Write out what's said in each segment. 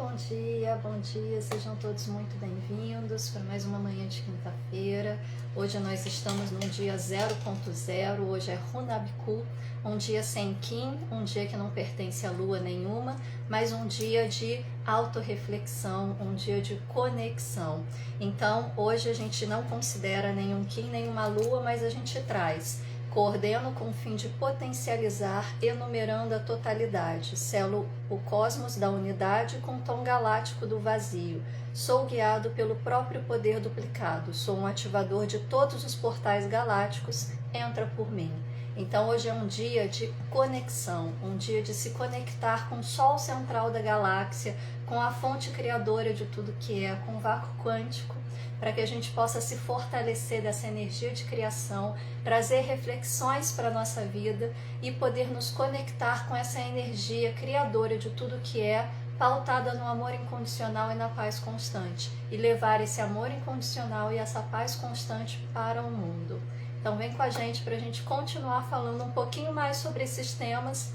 Bom dia, sejam todos muito bem-vindos para mais uma manhã de quinta-feira. Hoje nós estamos num dia 0.0, hoje é Runabiku, um dia sem Kim, um dia que não pertence a lua nenhuma, mas um dia de autorreflexão, um dia de conexão. Então, hoje a gente não considera nenhum Kim, nenhuma lua, mas a gente traz coordeno com o fim de potencializar, enumerando a totalidade. Selo o cosmos da unidade com o tom galáctico do vazio. Sou guiado pelo próprio poder duplicado. Sou um ativador de todos os portais galácticos. Entra por mim. Então hoje é um dia de conexão, um dia de se conectar com o Sol central da galáxia, com a fonte criadora de tudo que é, com o vácuo quântico, para que a gente possa se fortalecer dessa energia de criação, trazer reflexões para a nossa vida e poder nos conectar com essa energia criadora de tudo que é, pautada no amor incondicional e na paz constante, e levar esse amor incondicional e essa paz constante para o mundo. Então vem com a gente para a gente continuar falando um pouquinho mais sobre esses temas,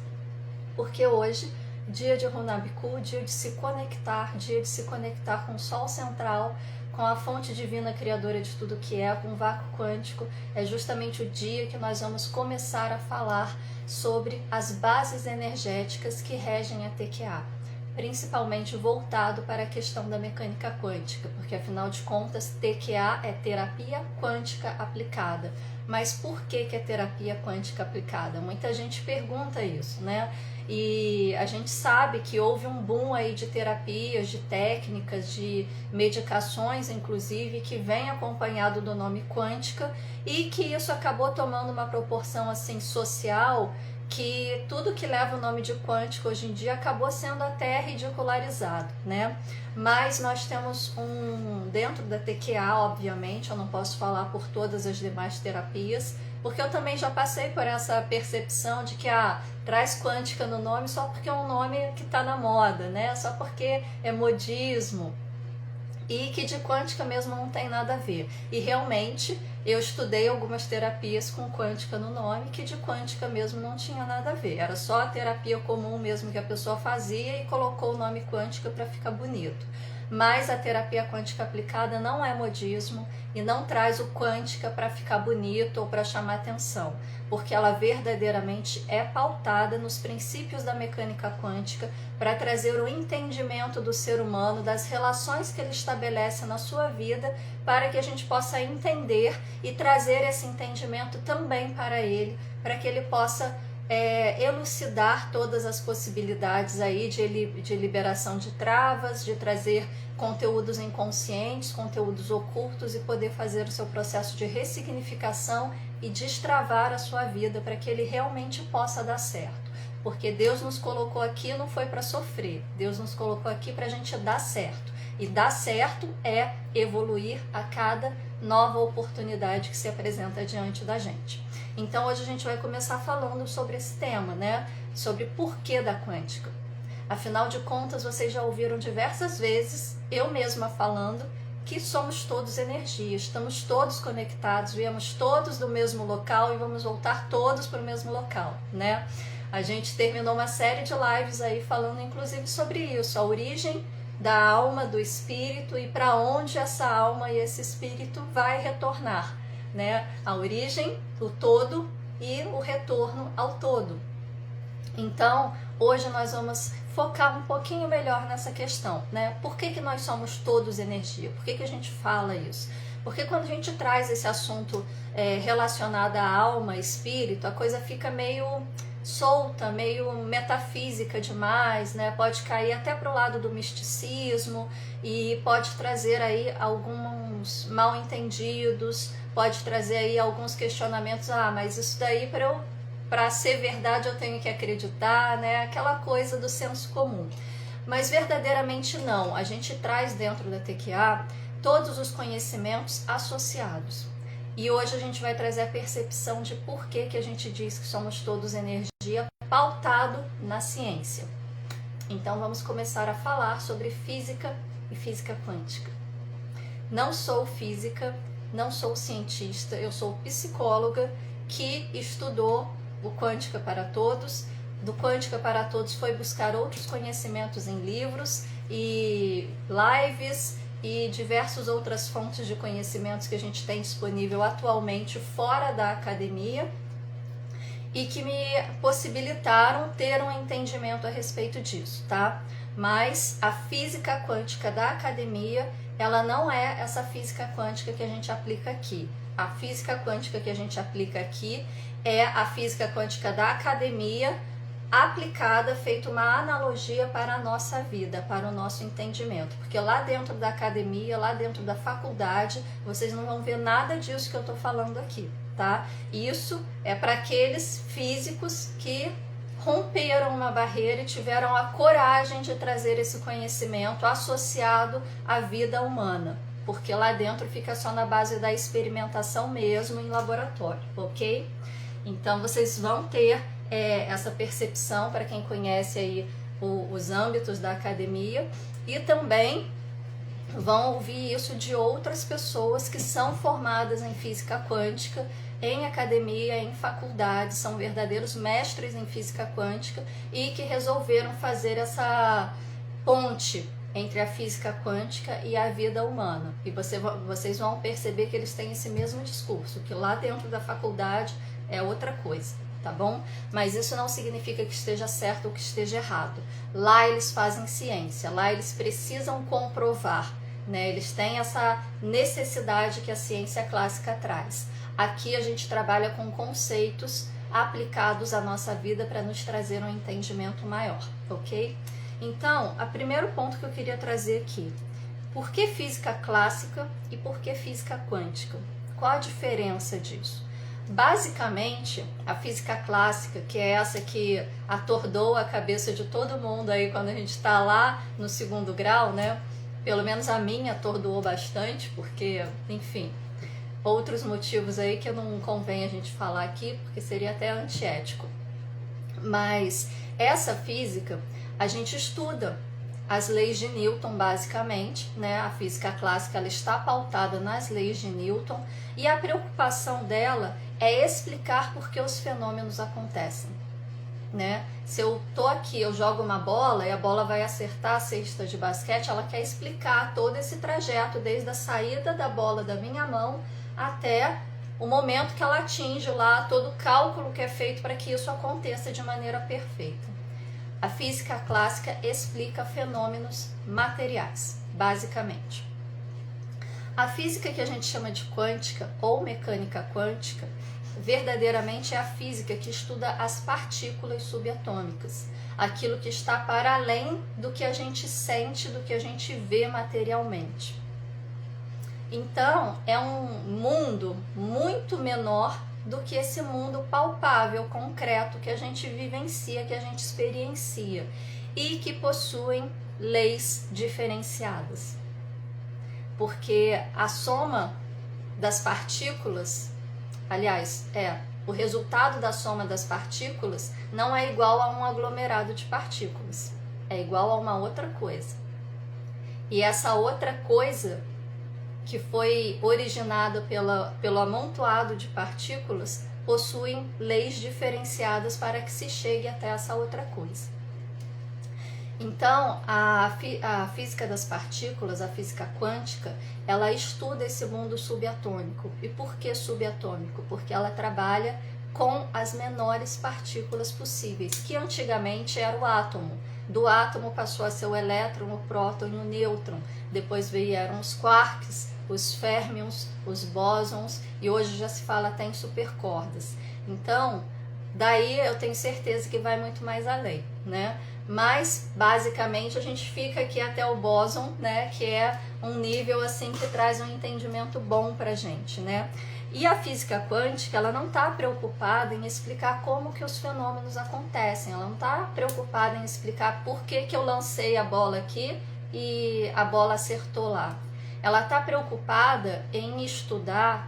porque hoje, dia de Runabiku, dia de se conectar com o Sol central, com a fonte divina criadora de tudo que é, com o vácuo quântico, é justamente o dia que nós vamos começar a falar sobre as bases energéticas que regem a TQA, principalmente voltado para a questão da mecânica quântica, porque afinal de contas TQA é terapia quântica aplicada. Mas por que é terapia quântica aplicada? Muita gente pergunta isso, né? E a gente sabe que houve um boom aí de terapias, de técnicas, de medicações, inclusive, que vem acompanhado do nome quântica, e que isso acabou tomando uma proporção assim social, que tudo que leva o nome de quântico hoje em dia acabou sendo até ridicularizado, né? Mas nós temos dentro da TQA, obviamente, eu não posso falar por todas as demais terapias, porque eu também já passei por essa percepção de que traz quântica no nome só porque é um nome que está na moda, né? Só porque é modismo, e que de quântica mesmo não tem nada a ver. E realmente eu estudei algumas terapias com quântica no nome que de quântica mesmo não tinha nada a ver. Era só a terapia comum mesmo que a pessoa fazia e colocou o nome quântica para ficar bonito. Mas a terapia quântica aplicada não é modismo e não traz o quântica para ficar bonito ou para chamar atenção, porque ela verdadeiramente é pautada nos princípios da mecânica quântica para trazer o entendimento do ser humano, das relações que ele estabelece na sua vida, para que a gente possa entender e trazer esse entendimento também para ele, para que ele possa elucidar todas as possibilidades aí de liberação de travas, de trazer conteúdos inconscientes, conteúdos ocultos, e poder fazer o seu processo de ressignificação e destravar a sua vida para que ele realmente possa dar certo. Porque Deus nos colocou aqui não foi para sofrer, Deus nos colocou aqui para a gente dar certo. E dar certo é evoluir a cada nova oportunidade que se apresenta diante da gente. Então hoje a gente vai começar falando sobre esse tema, né? Sobre porquê da quântica. Afinal de contas, vocês já ouviram diversas vezes, eu mesma falando, que somos todos energia, estamos todos conectados, viemos todos do mesmo local e vamos voltar todos para o mesmo local, né? A gente terminou uma série de lives aí falando inclusive sobre isso, a origem da alma, do espírito, e para onde essa alma e esse espírito vai retornar, né? A origem, o todo e o retorno ao todo. Então, hoje nós vamos focar um pouquinho melhor nessa questão, né? Por que nós somos todos energia? Por que a gente fala isso? Porque quando a gente traz esse assunto relacionado à alma, espírito, a coisa fica meio solta, meio metafísica demais, né? Pode cair até para o lado do misticismo e pode trazer aí alguns mal entendidos, pode trazer aí alguns questionamentos, mas isso daí para ser verdade eu tenho que acreditar, né? Aquela coisa do senso comum. Mas verdadeiramente não, a gente traz dentro da TQA todos os conhecimentos associados. E hoje a gente vai trazer a percepção de por que a gente diz que somos todos energia, pautado na ciência. Então vamos começar a falar sobre física e física quântica. Não sou física, não sou cientista, eu sou psicóloga que estudou o Quântica para Todos. Do Quântica para Todos foi buscar outros conhecimentos em livros e lives e diversas outras fontes de conhecimentos que a gente tem disponível atualmente fora da academia e que me possibilitaram ter um entendimento a respeito disso, tá? Mas a física quântica da academia, ela não é essa física quântica que a gente aplica aqui. A física quântica que a gente aplica aqui é a física quântica da academia aplicada, feito uma analogia para a nossa vida, para o nosso entendimento. Porque lá dentro da academia, lá dentro da faculdade, vocês não vão ver nada disso que eu estou falando aqui, tá? Isso é para aqueles físicos que romperam uma barreira e tiveram a coragem de trazer esse conhecimento associado à vida humana, porque lá dentro fica só na base da experimentação mesmo em laboratório, ok? Então vocês vão ter essa percepção para quem conhece aí os âmbitos da academia e também vão ouvir isso de outras pessoas que são formadas em física quântica, em academia, em faculdade, são verdadeiros mestres em física quântica e que resolveram fazer essa ponte entre a física quântica e a vida humana. E vocês vão perceber que eles têm esse mesmo discurso, que lá dentro da faculdade é outra coisa, tá bom? Mas isso não significa que esteja certo ou que esteja errado. Lá eles fazem ciência, lá eles precisam comprovar, né? Eles têm essa necessidade que a ciência clássica traz. Aqui a gente trabalha com conceitos aplicados à nossa vida para nos trazer um entendimento maior, ok? Então, o primeiro ponto que eu queria trazer aqui, por que física clássica e por que física quântica? Qual a diferença disso? Basicamente, a física clássica, que é essa que atordou a cabeça de todo mundo aí quando a gente está lá no segundo grau, né? Pelo menos a minha atordoou bastante, porque, enfim, outros motivos aí que não convém a gente falar aqui, porque seria até antiético. Mas essa física, a gente estuda as leis de Newton, basicamente, né? A física clássica, ela está pautada nas leis de Newton e a preocupação dela é explicar por que os fenômenos acontecem, né? Se eu tô aqui, eu jogo uma bola e a bola vai acertar a cesta de basquete, ela quer explicar todo esse trajeto, desde a saída da bola da minha mão até o momento que ela atinge lá, todo o cálculo que é feito para que isso aconteça de maneira perfeita. A física clássica explica fenômenos materiais, basicamente. A física que a gente chama de quântica ou mecânica quântica, verdadeiramente é a física que estuda as partículas subatômicas, aquilo que está para além do que a gente sente, do que a gente vê materialmente. Então, é um mundo muito menor do que esse mundo palpável, concreto, que a gente vivencia, que a gente experiencia e que possuem leis diferenciadas. Porque a soma das partículas, aliás, o resultado da soma das partículas não é igual a um aglomerado de partículas, é igual a uma outra coisa. E essa outra coisa que foi originada pelo amontoado de partículas possuem leis diferenciadas para que se chegue até essa outra coisa. Então, a física das partículas, a física quântica, ela estuda esse mundo subatômico. E por que subatômico? Porque ela trabalha com as menores partículas possíveis, que antigamente era o átomo. Do átomo passou a ser o elétron, o próton e o nêutron. Depois vieram os quarks, os férmions, os bósons, e hoje já se fala até em supercordas. Então, daí eu tenho certeza que vai muito mais além, né? Mas, basicamente, a gente fica aqui até o bóson, né? Que é um nível, assim, que traz um entendimento bom pra gente, né? E a física quântica, ela não está preocupada em explicar como que os fenômenos acontecem, ela não está preocupada em explicar por que eu lancei a bola aqui e a bola acertou lá. Ela está preocupada em estudar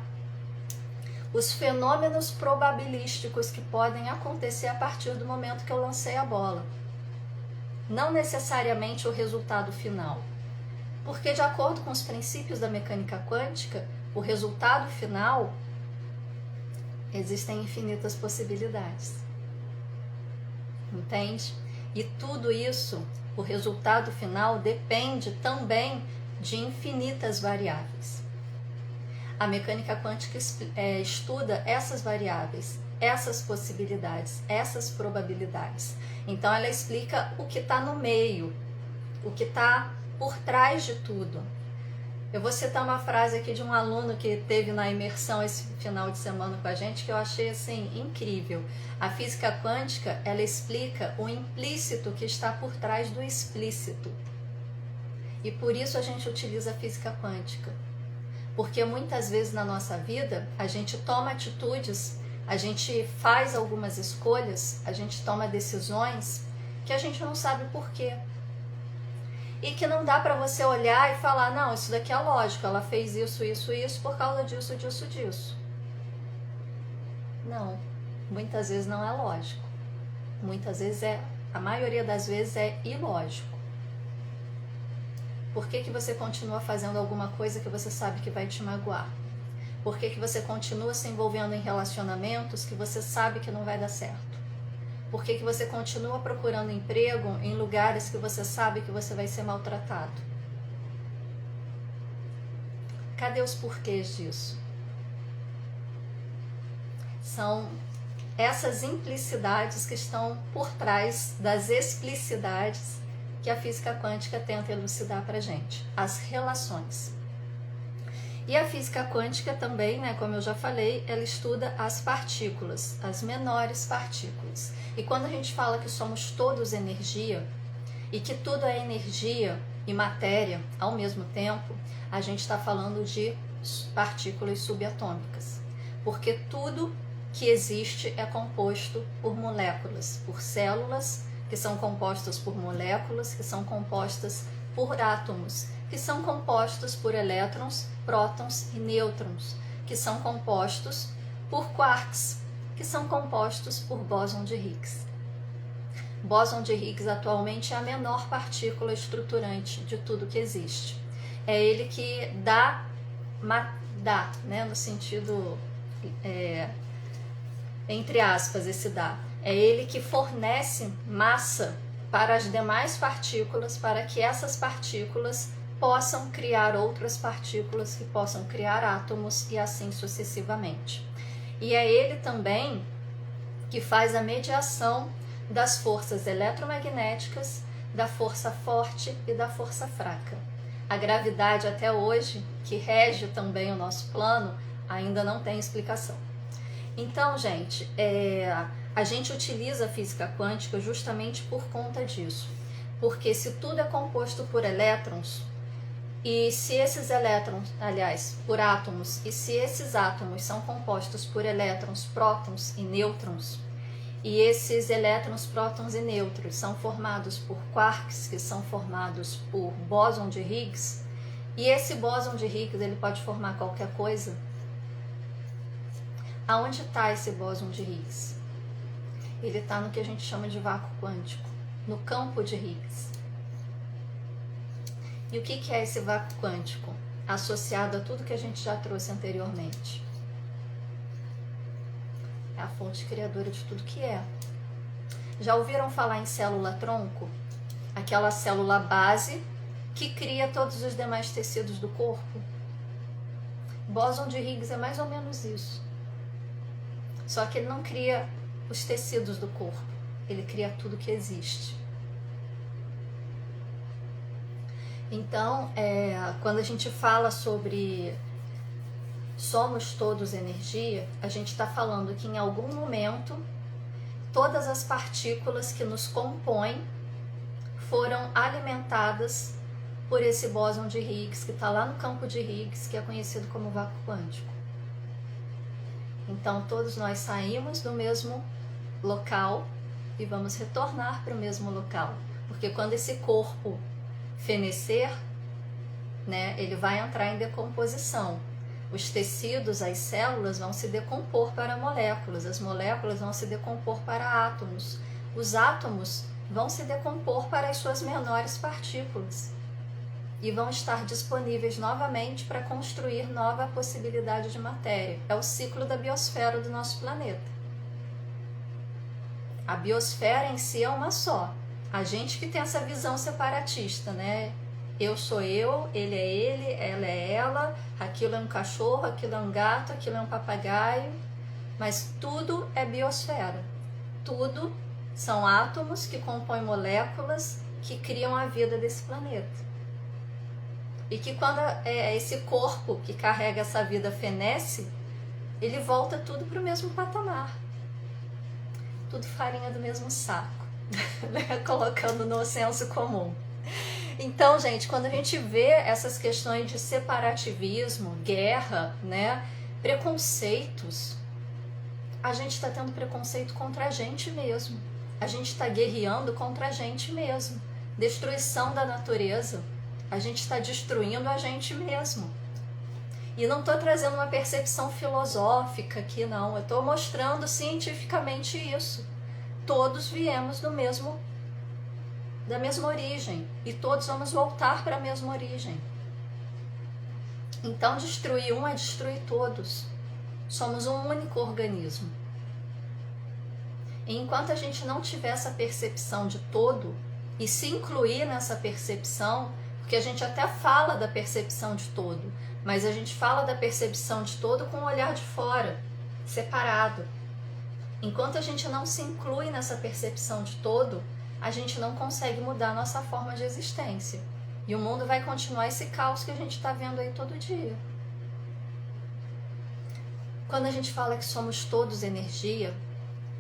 os fenômenos probabilísticos que podem acontecer a partir do momento que eu lancei a bola. Não necessariamente o resultado final. Porque, de acordo com os princípios da mecânica quântica, o resultado final, existem infinitas possibilidades. Entende? E tudo isso o resultado final depende também de infinitas variáveis. A mecânica quântica estuda essas variáveis, essas possibilidades, essas probabilidades. Então ela explica o que está no meio, o que está por trás de tudo. Eu vou citar uma frase aqui de um aluno que teve na imersão esse final de semana com a gente, que eu achei assim incrível. A física quântica, ela explica o implícito que está por trás do explícito. E por isso a gente utiliza a física quântica. Porque muitas vezes na nossa vida, a gente toma atitudes, a gente faz algumas escolhas, a gente toma decisões que a gente não sabe por quê. E que não dá para você olhar e falar, não, isso daqui é lógico, ela fez isso, isso, isso por causa disso, disso, disso. Não, muitas vezes não é lógico. Muitas vezes a maioria das vezes é ilógico. Por que você continua fazendo alguma coisa que você sabe que vai te magoar? Por que você continua se envolvendo em relacionamentos que você sabe que não vai dar certo? Por que você continua procurando emprego em lugares que você sabe que você vai ser maltratado? Cadê os porquês disso? São essas implicidades que estão por trás das explicidades que a física quântica tenta elucidar para a gente, as relações. E a física quântica também, né, como eu já falei, ela estuda as partículas, as menores partículas. E quando a gente fala que somos todos energia, e que tudo é energia e matéria ao mesmo tempo, a gente está falando de partículas subatômicas. Porque tudo que existe é composto por moléculas, por células, que são compostas por moléculas, que são compostas por átomos, que são compostos por elétrons, prótons e nêutrons, que são compostos por quarks, que são compostos por bóson de Higgs. Bóson de Higgs atualmente é a menor partícula estruturante de tudo que existe. É ele que dá, né, no sentido, entre aspas, esse dá. É ele que fornece massa para as demais partículas, para que essas partículas possam criar outras partículas, que possam criar átomos e assim sucessivamente. E é ele também que faz a mediação das forças eletromagnéticas, da força forte e da força fraca. A gravidade até hoje, que rege também o nosso plano, ainda não tem explicação. Então, gente, a gente utiliza a física quântica justamente por conta disso. Porque se tudo é composto por elétrons, e se esses elétrons, aliás, por átomos, e se esses átomos são compostos por elétrons, prótons e nêutrons, e esses elétrons, prótons e nêutrons são formados por quarks, que são formados por bóson de Higgs, e esse bóson de Higgs ele pode formar qualquer coisa. Aonde está esse bóson de Higgs? Ele está no que a gente chama de vácuo quântico, no campo de Higgs. E o que é esse vácuo quântico? Associado a tudo que a gente já trouxe anteriormente. É a fonte criadora de tudo que é. Já ouviram falar em célula-tronco? Aquela célula base que cria todos os demais tecidos do corpo? Bóson de Higgs é mais ou menos isso. Só que ele não cria os tecidos do corpo, ele cria tudo que existe. Então, quando a gente fala sobre somos todos energia, a gente está falando que em algum momento todas as partículas que nos compõem foram alimentadas por esse bóson de Higgs, que está lá no campo de Higgs, que é conhecido como vácuo quântico. Então, todos nós saímos do mesmo local e vamos retornar para o mesmo local. Porque quando esse corpo fenecer, né, ele vai entrar em decomposição. Os tecidos, as células vão se decompor para moléculas, as moléculas vão se decompor para átomos, os átomos vão se decompor para as suas menores partículas e vão estar disponíveis novamente para construir nova possibilidade de matéria. É o ciclo da biosfera do nosso planeta. A biosfera em si é uma só. A gente que tem essa visão separatista, né? Eu sou eu, ele é ele, ela é ela, aquilo é um cachorro, aquilo é um gato, aquilo é um papagaio, mas tudo é biosfera. Tudo são átomos que compõem moléculas que criam a vida desse planeta. E que quando esse corpo que carrega essa vida fenece, ele volta tudo para o mesmo patamar. Tudo farinha do mesmo saco, né? Colocando no senso comum. Então, gente, quando a gente vê essas questões de separativismo, guerra, né, preconceitos, a gente está tendo preconceito contra a gente mesmo. A gente está guerreando contra a gente mesmo. Destruição da natureza. A gente está destruindo a gente mesmo. E não estou trazendo uma percepção filosófica aqui, não. Eu estou mostrando cientificamente isso. Todos viemos da mesma origem. E todos vamos voltar para a mesma origem. Então, destruir um é destruir todos. Somos um único organismo. E enquanto a gente não tiver essa percepção de todo e se incluir nessa percepção, porque a gente até fala da percepção de todo, mas a gente fala da percepção de todo com o olhar de fora, separado. Enquanto a gente não se inclui nessa percepção de todo, a gente não consegue mudar a nossa forma de existência. E o mundo vai continuar esse caos que a gente está vendo aí todo dia. Quando a gente fala que somos todos energia,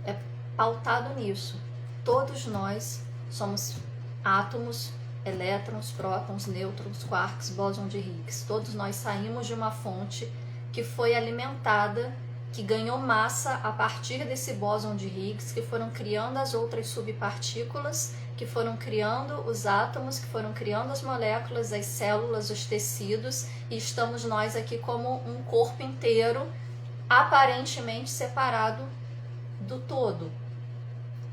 é pautado nisso. Todos nós somos átomos, elétrons, prótons, nêutrons, quarks, bóson de Higgs. Todos nós saímos de uma fonte que foi alimentada, que ganhou massa a partir desse bóson de Higgs, que foram criando as outras subpartículas, que foram criando os átomos, que foram criando as moléculas, as células, os tecidos, e estamos nós aqui como um corpo inteiro, aparentemente separado do todo.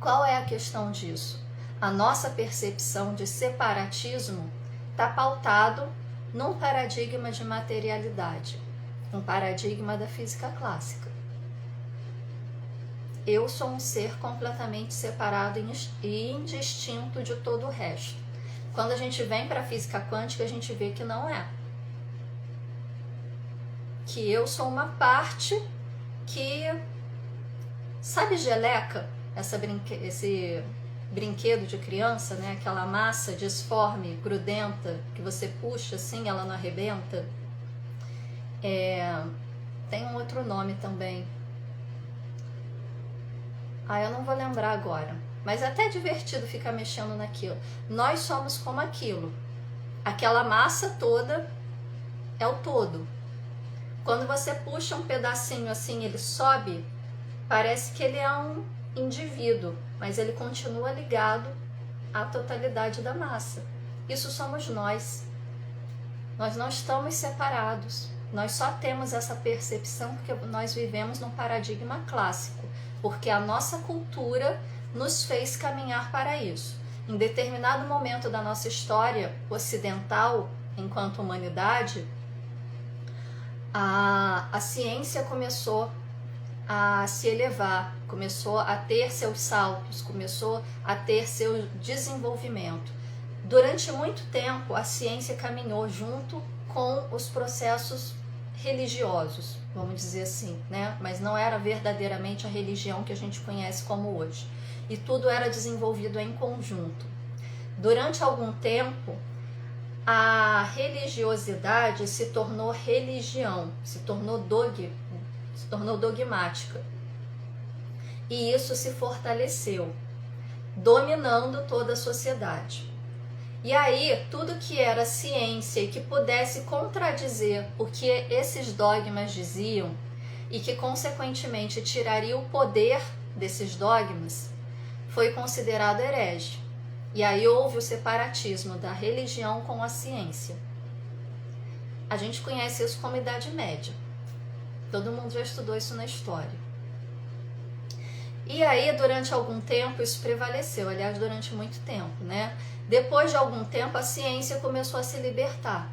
Qual é a questão disso? A nossa percepção de separatismo está pautado num paradigma de materialidade, um paradigma da física clássica. Eu sou um ser completamente separado e indistinto de todo o resto. Quando a gente vem para a física quântica, a gente vê que não é. Que eu sou uma parte que... Sabe geleca? Esse brinquedo de criança, né? Aquela massa disforme, grudenta, que você puxa assim, ela não arrebenta. Tem um outro nome também. Eu não vou lembrar agora. Mas é até divertido ficar mexendo naquilo. Nós somos como aquilo. Aquela massa toda é o todo. Quando você puxa um pedacinho assim, ele sobe, parece que ele é um indivíduo, mas ele continua ligado à totalidade da massa. Isso somos nós. Nós não estamos separados. Nós só temos essa percepção porque nós vivemos num paradigma clássico, porque a nossa cultura nos fez caminhar para isso. Em determinado momento da nossa história ocidental, enquanto humanidade, a ciência começou a se elevar, começou a ter seus saltos, começou a ter seu desenvolvimento. Durante muito tempo, a ciência caminhou junto com os processos religiosos, vamos dizer assim, né? Mas não era verdadeiramente a religião que a gente conhece como hoje. E tudo era desenvolvido em conjunto. Durante algum tempo, a religiosidade se tornou religião, se tornou dogmática. E isso se fortaleceu, dominando toda a sociedade. E aí, tudo que era ciência e que pudesse contradizer o que esses dogmas diziam e que, consequentemente, tiraria o poder desses dogmas, foi considerado herege. E aí houve o separatismo da religião com a ciência. A gente conhece isso como Idade Média. Todo mundo já estudou isso na história. E aí, durante algum tempo, isso prevaleceu. Aliás, durante muito tempo, né? Depois de algum tempo, a ciência começou a se libertar.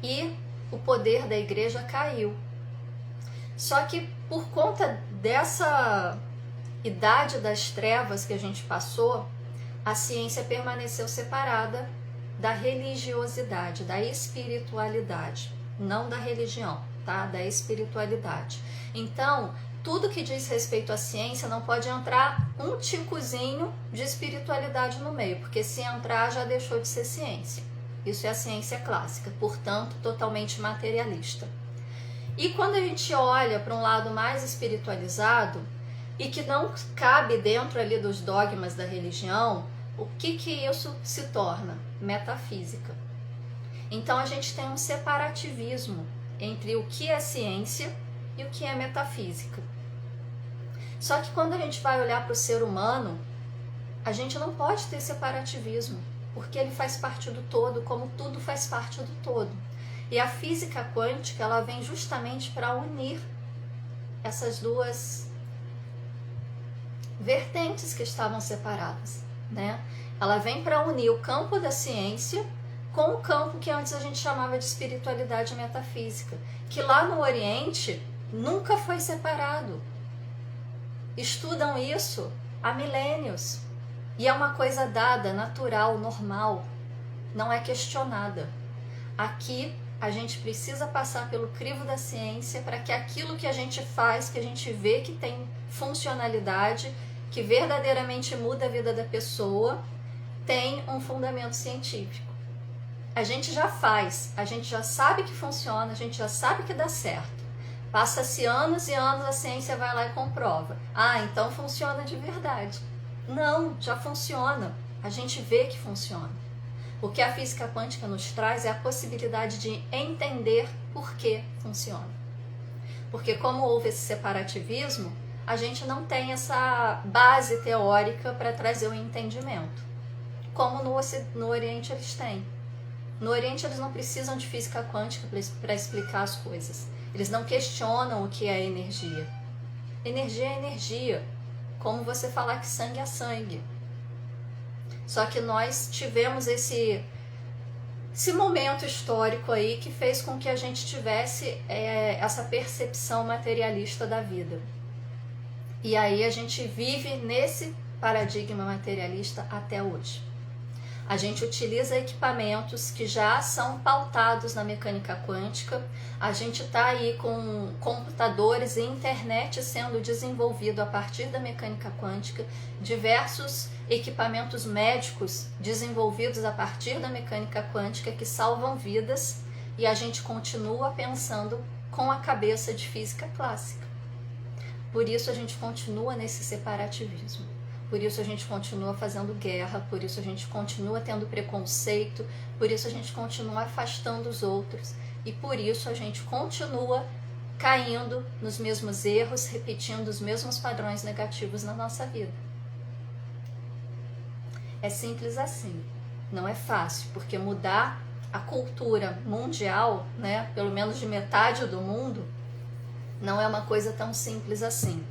E o poder da igreja caiu. Só que por conta dessa idade das trevas que a gente passou, a ciência permaneceu separada da religiosidade, da espiritualidade, não da religião, tá? Da espiritualidade. Então, tudo que diz respeito à ciência não pode entrar um ticozinho de espiritualidade no meio, porque se entrar já deixou de ser ciência. Isso é a ciência clássica, portanto, totalmente materialista. E quando a gente olha para um lado mais espiritualizado e que não cabe dentro ali dos dogmas da religião, o que isso se torna? Metafísica. Então a gente tem um separativismo entre o que é ciência e o que é metafísica. Só que quando a gente vai olhar para o ser humano, a gente não pode ter separativismo, porque ele faz parte do todo, como tudo faz parte do todo. E a física quântica, ela vem justamente para unir essas duas vertentes que estavam separadas, né? Ela vem para unir o campo da ciência com o campo que antes a gente chamava de espiritualidade metafísica, que lá no Oriente nunca foi separado. Estudam isso há milênios. E é uma coisa dada, natural, normal, não é questionada. Aqui a gente precisa passar pelo crivo da ciência para que aquilo que a gente faz, que a gente vê que tem funcionalidade, que verdadeiramente muda a vida da pessoa, tem um fundamento científico. A gente já faz, a gente já sabe que funciona, a gente já sabe que dá certo. Passa-se anos e anos, a ciência vai lá e comprova. Ah, então funciona de verdade. Não, já funciona. A gente vê que funciona. O que a física quântica nos traz é a possibilidade de entender por que funciona. Porque como houve esse separativismo, a gente não tem essa base teórica para trazer o entendimento. Como no Oriente eles têm. No Oriente eles não precisam de física quântica para explicar as coisas. Eles não questionam o que é energia. Energia é energia. Como você falar que sangue é sangue. Só que nós tivemos esse momento histórico aí que fez com que a gente tivesse essa percepção materialista da vida. E aí a gente vive nesse paradigma materialista até hoje. A gente utiliza equipamentos que já são pautados na mecânica quântica. A gente está aí com computadores e internet sendo desenvolvido a partir da mecânica quântica, diversos equipamentos médicos desenvolvidos a partir da mecânica quântica que salvam vidas, e a gente continua pensando com a cabeça de física clássica. Por isso a gente continua nesse separativismo. Por isso a gente continua fazendo guerra, por isso a gente continua tendo preconceito, por isso a gente continua afastando os outros e por isso a gente continua caindo nos mesmos erros, repetindo os mesmos padrões negativos na nossa vida. É simples assim, não é fácil, porque mudar a cultura mundial, né, pelo menos de metade do mundo, não é uma coisa tão simples assim.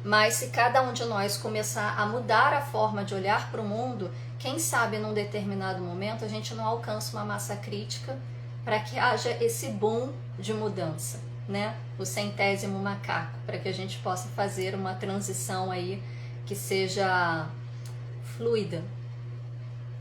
Mas se cada um de nós começar a mudar a forma de olhar para o mundo, quem sabe num determinado momento a gente não alcança uma massa crítica para que haja esse boom de mudança, né? O 100º macaco, para que a gente possa fazer uma transição aí que seja fluida.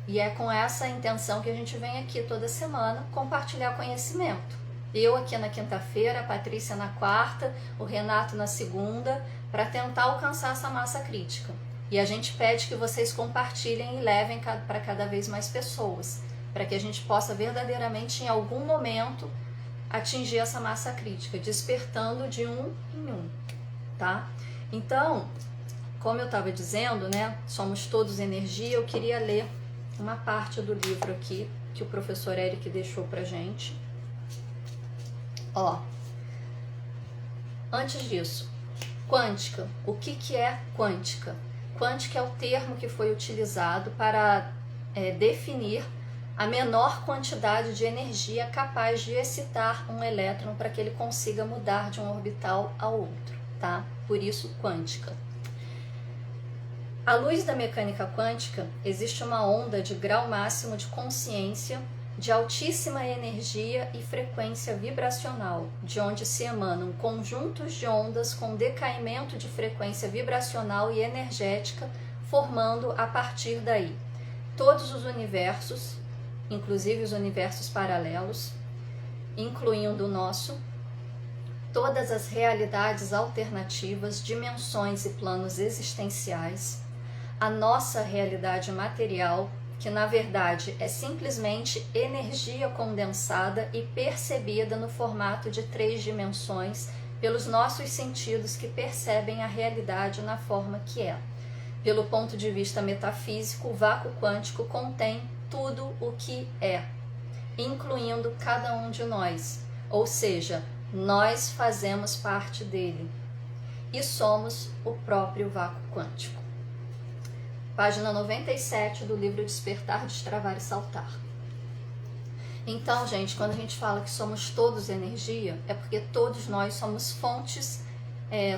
E é com essa intenção que a gente vem aqui toda semana compartilhar conhecimento. Eu aqui na quinta-feira, a Patrícia na quarta, o Renato na segunda, para tentar alcançar essa massa crítica. E a gente pede que vocês compartilhem e levem para cada vez mais pessoas, para que a gente possa verdadeiramente, em algum momento, atingir essa massa crítica, despertando de um em um, tá? Então, como eu estava dizendo, né, somos todos energia, eu queria ler uma parte do livro aqui, que o professor Eric deixou pra gente. Ó, antes disso, quântica. O que é quântica? Quântica é o termo que foi utilizado para definir a menor quantidade de energia capaz de excitar um elétron para que ele consiga mudar de um orbital ao outro, tá? Por isso, quântica. À luz da mecânica quântica, existe uma onda de grau máximo de consciência de altíssima energia e frequência vibracional, de onde se emanam conjuntos de ondas com decaimento de frequência vibracional e energética, formando a partir daí todos os universos, inclusive os universos paralelos, incluindo o nosso, todas as realidades alternativas, dimensões e planos existenciais, a nossa realidade material, que na verdade é simplesmente energia condensada e percebida no formato de 3 dimensões pelos nossos sentidos que percebem a realidade na forma que é. Pelo ponto de vista metafísico, o vácuo quântico contém tudo o que é, incluindo cada um de nós, ou seja, nós fazemos parte dele e somos o próprio vácuo quântico. Página 97 do livro Despertar, Destravar e Saltar. Então, gente, quando a gente fala que somos todos energia, é porque todos nós somos fontes,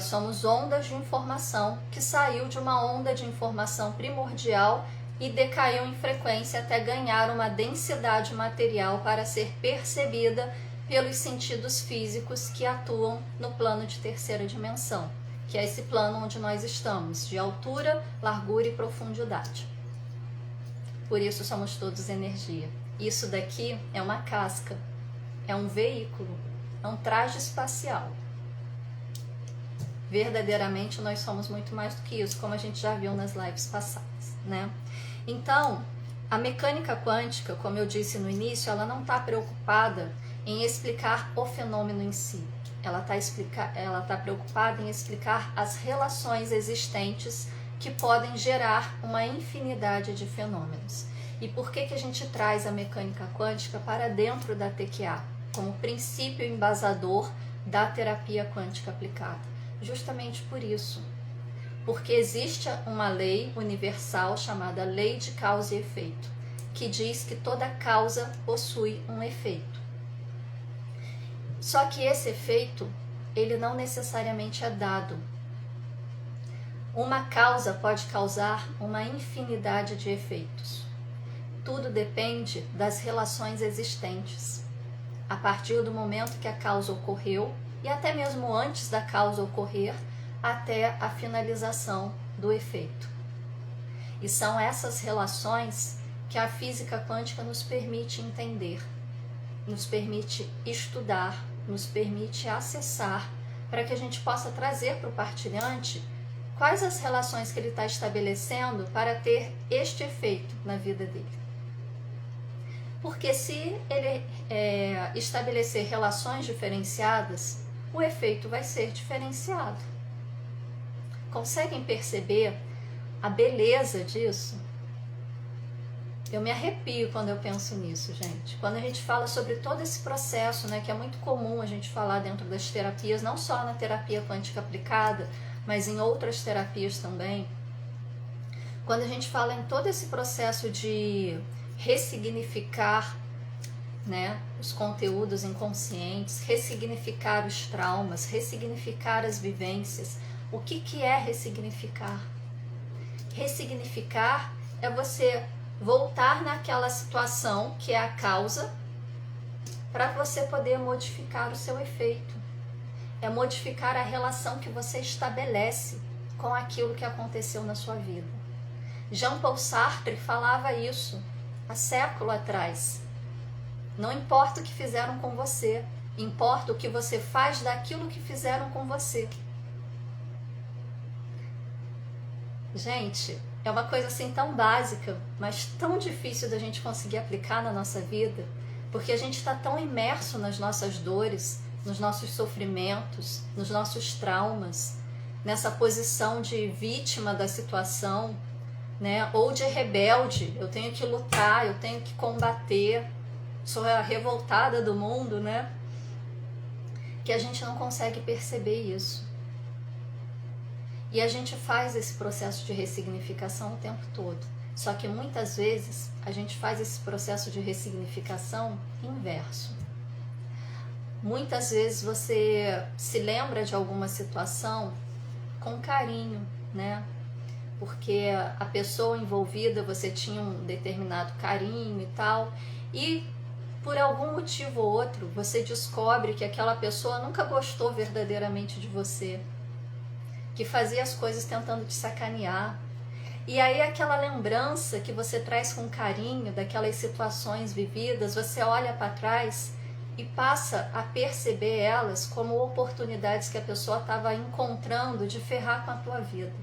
somos ondas de informação que saiu de uma onda de informação primordial e decaiu em frequência até ganhar uma densidade material para ser percebida pelos sentidos físicos que atuam no plano de terceira dimensão, que é esse plano onde nós estamos, de altura, largura e profundidade. Por isso somos todos energia. Isso daqui é uma casca, é um veículo, é um traje espacial. Verdadeiramente nós somos muito mais do que isso, como a gente já viu nas lives passadas, né? Então, a mecânica quântica, como eu disse no início, ela não está preocupada em explicar o fenômeno em si. Ela está preocupada em explicar as relações existentes que podem gerar uma infinidade de fenômenos. E por que a gente traz a mecânica quântica para dentro da TQA, como princípio embasador da terapia quântica aplicada? Justamente por isso. Porque existe uma lei universal chamada lei de causa e efeito, que diz que toda causa possui um efeito. Só que esse efeito, ele não necessariamente é dado. Uma causa pode causar uma infinidade de efeitos. Tudo depende das relações existentes. A partir do momento que a causa ocorreu, e até mesmo antes da causa ocorrer, até a finalização do efeito. E são essas relações que a física quântica nos permite entender, nos permite estudar, nos permite acessar, para que a gente possa trazer para o partilhante quais as relações que ele está estabelecendo para ter este efeito na vida dele. Porque se ele estabelecer relações diferenciadas, o efeito vai ser diferenciado. Conseguem perceber a beleza disso? Eu me arrepio quando eu penso nisso, gente. Quando a gente fala sobre todo esse processo, né, que é muito comum a gente falar dentro das terapias, não só na terapia quântica aplicada, mas em outras terapias também. Quando a gente fala em todo esse processo de ressignificar, né, os conteúdos inconscientes, ressignificar os traumas, ressignificar as vivências. O que é ressignificar? Ressignificar é você voltar naquela situação que é a causa para você poder modificar o seu efeito. É modificar a relação que você estabelece com aquilo que aconteceu na sua vida. Jean-Paul Sartre falava isso há século atrás. Não importa o que fizeram com você, importa o que você faz daquilo que fizeram com você. Gente, é uma coisa assim tão básica, mas tão difícil da gente conseguir aplicar na nossa vida, porque a gente está tão imerso nas nossas dores, nos nossos sofrimentos, nos nossos traumas, nessa posição de vítima da situação, né? Ou de rebelde. Eu tenho que lutar, eu tenho que combater, sou a revoltada do mundo, né? Que a gente não consegue perceber isso. E a gente faz esse processo de ressignificação o tempo todo. Só que muitas vezes a gente faz esse processo de ressignificação inverso. Muitas vezes você se lembra de alguma situação com carinho, né? Porque a pessoa envolvida, você tinha um determinado carinho e tal, e por algum motivo ou outro, você descobre que aquela pessoa nunca gostou verdadeiramente de você, que fazia as coisas tentando te sacanear. E aí aquela lembrança que você traz com carinho daquelas situações vividas, você olha para trás e passa a perceber elas como oportunidades que a pessoa estava encontrando de ferrar com a tua vida.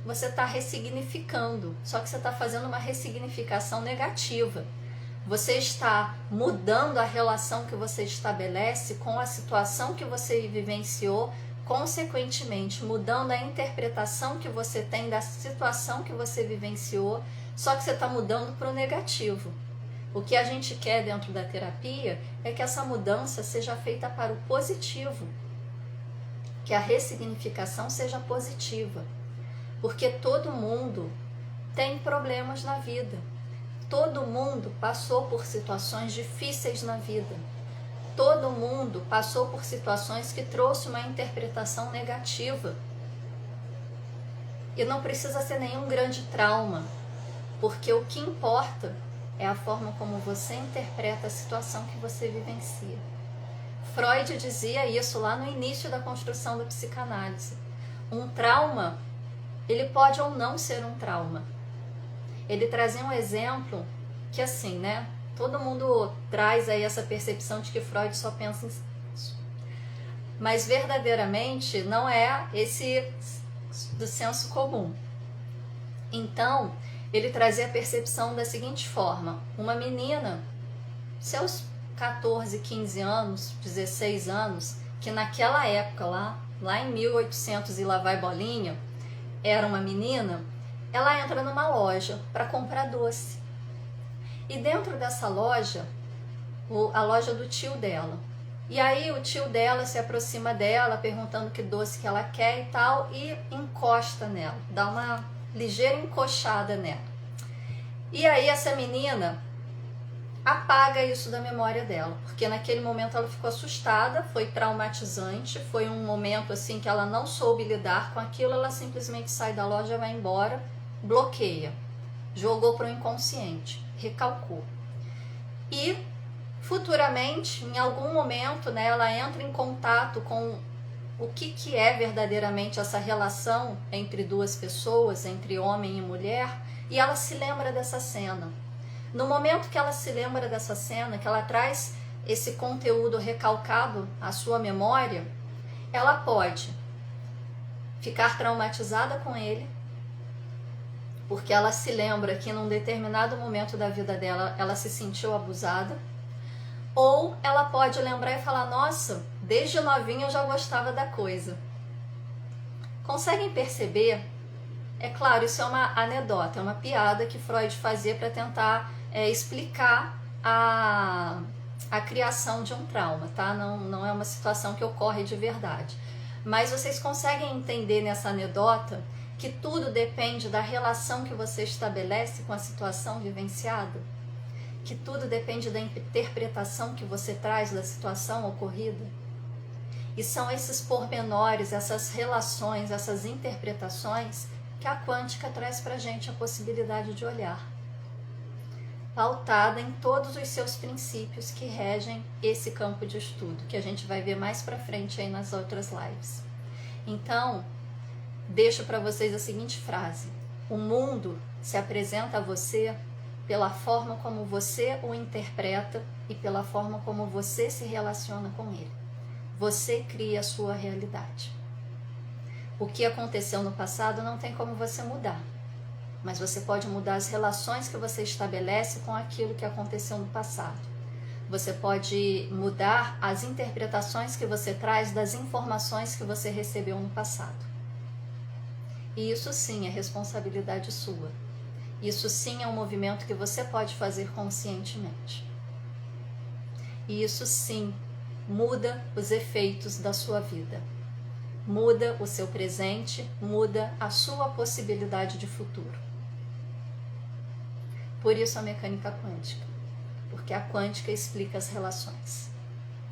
Você está ressignificando, só que você está fazendo uma ressignificação negativa. Você está mudando a relação que você estabelece com a situação que você vivenciou, consequentemente mudando a interpretação que você tem da situação que você vivenciou, só que você está mudando para o negativo. O que a gente quer dentro da terapia é que essa mudança seja feita para o positivo, que a ressignificação seja positiva, porque todo mundo tem problemas na vida, todo mundo passou por situações difíceis na vida, todo mundo passou por situações que trouxe uma interpretação negativa. E não precisa ser nenhum grande trauma, porque o que importa é a forma como você interpreta a situação que você vivencia. Freud dizia isso lá no início da construção da psicanálise. Um trauma, ele pode ou não ser um trauma. Ele trazia um exemplo que assim, né? Todo mundo traz aí essa percepção de que Freud só pensa nisso. Mas verdadeiramente não é esse do senso comum. Então, ele trazia a percepção da seguinte forma: uma menina, seus 14, 15 anos, 16 anos, que naquela época lá em 1800 e lá vai bolinha, era uma menina, ela entra numa loja para comprar doce. E dentro dessa loja, a loja do tio dela. E aí o tio dela se aproxima dela, perguntando que doce que ela quer e tal, e encosta nela, dá uma ligeira encoxada nela. E aí essa menina apaga isso da memória dela, porque naquele momento ela ficou assustada, foi traumatizante, foi um momento assim que ela não soube lidar com aquilo, ela simplesmente sai da loja, vai embora, bloqueia, jogou para o inconsciente, recalcou. E futuramente, em algum momento, né, ela entra em contato com o que é verdadeiramente essa relação entre duas pessoas, entre homem e mulher, e ela se lembra dessa cena. No momento que ela se lembra dessa cena, que ela traz esse conteúdo recalcado à sua memória, ela pode ficar traumatizada com ele, porque ela se lembra que num determinado momento da vida dela, ela se sentiu abusada, ou ela pode lembrar e falar: nossa, desde novinha eu já gostava da coisa. Conseguem perceber? É claro, isso é uma anedota, é uma piada que Freud fazia para tentar explicar a criação de um trauma, tá? Não é uma situação que ocorre de verdade. Mas vocês conseguem entender nessa anedota que tudo depende da relação que você estabelece com a situação vivenciada? Que tudo depende da interpretação que você traz da situação ocorrida? E são esses pormenores, essas relações, essas interpretações que a quântica traz pra gente a possibilidade de olhar, pautada em todos os seus princípios que regem esse campo de estudo, que a gente vai ver mais pra frente aí nas outras lives. Então, deixo para vocês a seguinte frase: o mundo se apresenta a você pela forma como você o interpreta e pela forma como você se relaciona com ele. Você cria a sua realidade. O que aconteceu no passado não tem como você mudar, mas você pode mudar as relações que você estabelece com aquilo que aconteceu no passado. Você pode mudar as interpretações que você traz das informações que você recebeu no passado. E isso sim é responsabilidade sua. Isso sim é um movimento que você pode fazer conscientemente. E isso sim muda os efeitos da sua vida. Muda o seu presente, muda a sua possibilidade de futuro. Por isso a mecânica quântica, porque a quântica explica as relações.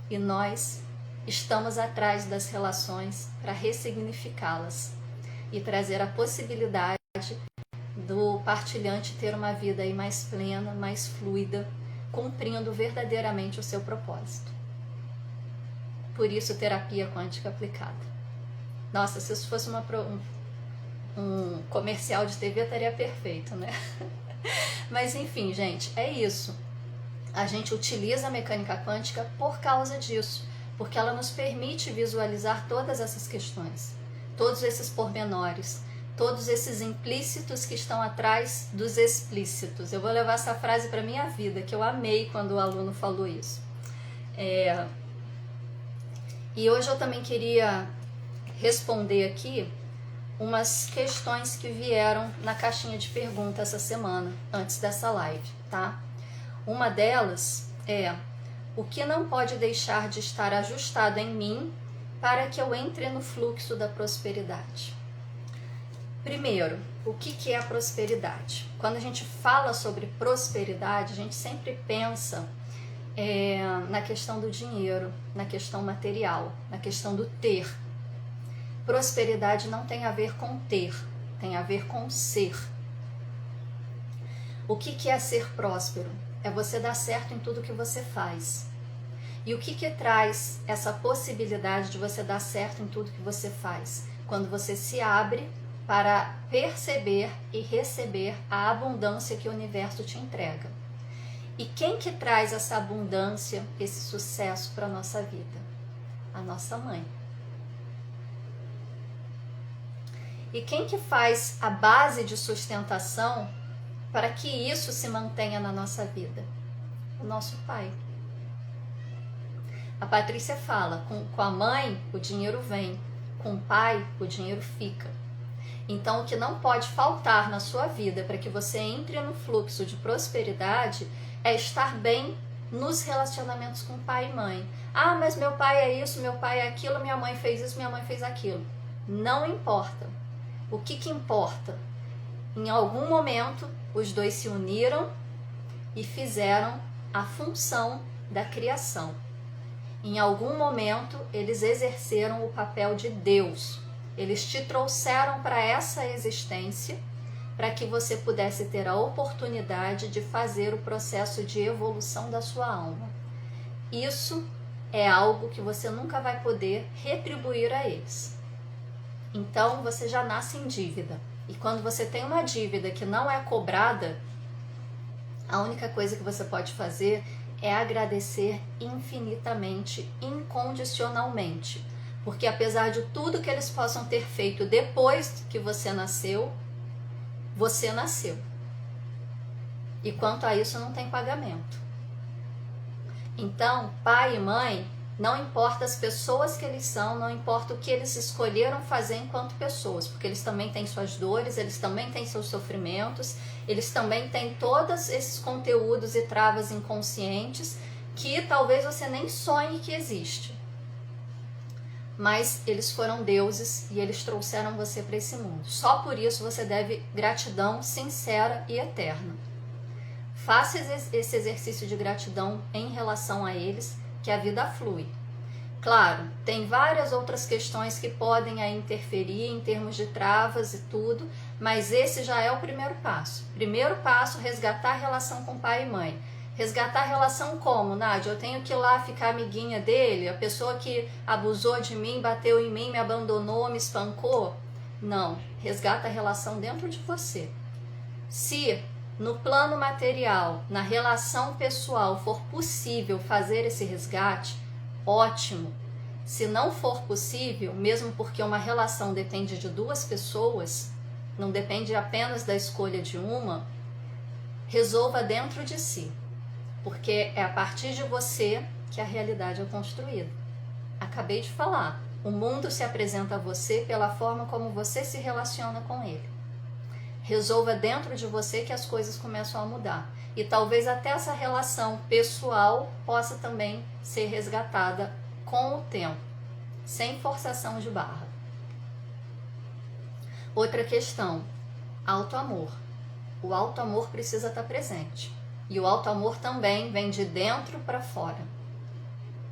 E nós estamos atrás das relações para ressignificá-las e trazer a possibilidade do partilhante ter uma vida aí mais plena, mais fluida, cumprindo verdadeiramente o seu propósito. Por isso, terapia quântica aplicada. Nossa, se isso fosse Um comercial de TV estaria perfeito, né? Mas enfim, gente, é isso. A gente utiliza a mecânica quântica por causa disso, porque ela nos permite visualizar todas essas questões, todos esses pormenores, todos esses implícitos que estão atrás dos explícitos. Eu vou levar essa frase para minha vida, que eu amei quando o aluno falou isso. E hoje eu também queria responder aqui umas questões que vieram na caixinha de perguntas essa semana, antes dessa live, tá? Uma delas é: o que não pode deixar de estar ajustado em mim para que eu entre no fluxo da prosperidade? Primeiro, o que é a prosperidade? Quando a gente fala sobre prosperidade, a gente sempre pensa na questão do dinheiro, na questão material, na questão do ter. Prosperidade não tem a ver com ter, tem a ver com ser. O que é ser próspero? É você dar certo em tudo que você faz. E o que traz essa possibilidade de você dar certo em tudo que você faz? Quando você se abre para perceber e receber a abundância que o universo te entrega. E quem que traz essa abundância, esse sucesso para a nossa vida? A nossa mãe. E quem que faz a base de sustentação para que isso se mantenha na nossa vida? O nosso pai. A Patrícia fala, com a mãe o dinheiro vem, com o pai o dinheiro fica. Então o que não pode faltar na sua vida para que você entre no fluxo de prosperidade é estar bem nos relacionamentos com pai e mãe. Ah, mas meu pai é isso, meu pai é aquilo, minha mãe fez isso, minha mãe fez aquilo. Não importa. O que importa? Em algum momento, os dois se uniram e fizeram a função da criação. Em algum momento, eles exerceram o papel de Deus. Eles te trouxeram para essa existência para que você pudesse ter a oportunidade de fazer o processo de evolução da sua alma. Isso é algo que você nunca vai poder retribuir a eles. Então, você já nasce em dívida. E quando você tem uma dívida que não é cobrada, a única coisa que você pode fazer é agradecer infinitamente, incondicionalmente. Porque apesar de tudo que eles possam ter feito depois que você nasceu. E quanto a isso, não tem pagamento. Então, pai e mãe, não importa as pessoas que eles são, não importa o que eles escolheram fazer enquanto pessoas, porque eles também têm suas dores, eles também têm seus sofrimentos, eles também têm todos esses conteúdos e travas inconscientes que talvez você nem sonhe que existe. Mas eles foram deuses e eles trouxeram você para esse mundo. Só por isso você deve gratidão sincera e eterna. Faça esse exercício de gratidão em relação a eles, que a vida flui. Claro, tem várias outras questões que podem aí interferir em termos de travas e tudo, mas esse já é o primeiro passo. Primeiro passo, resgatar a relação com pai e mãe. Resgatar a relação como, Nádia? Eu tenho que ir lá ficar amiguinha dele? A pessoa que abusou de mim, bateu em mim, me abandonou, me espancou? Não, resgata a relação dentro de você. Se no plano material, na relação pessoal, for possível fazer esse resgate, ótimo. Se não for possível, mesmo porque uma relação depende de duas pessoas, não depende apenas da escolha de uma, resolva dentro de si. Porque é a partir de você que a realidade é construída. Acabei de falar, o mundo se apresenta a você pela forma como você se relaciona com ele. Resolva dentro de você que as coisas começam a mudar. E talvez até essa relação pessoal possa também ser resgatada com o tempo, sem forçação de barra. Outra questão, auto-amor. O auto-amor precisa estar presente. E o auto-amor também vem de dentro para fora.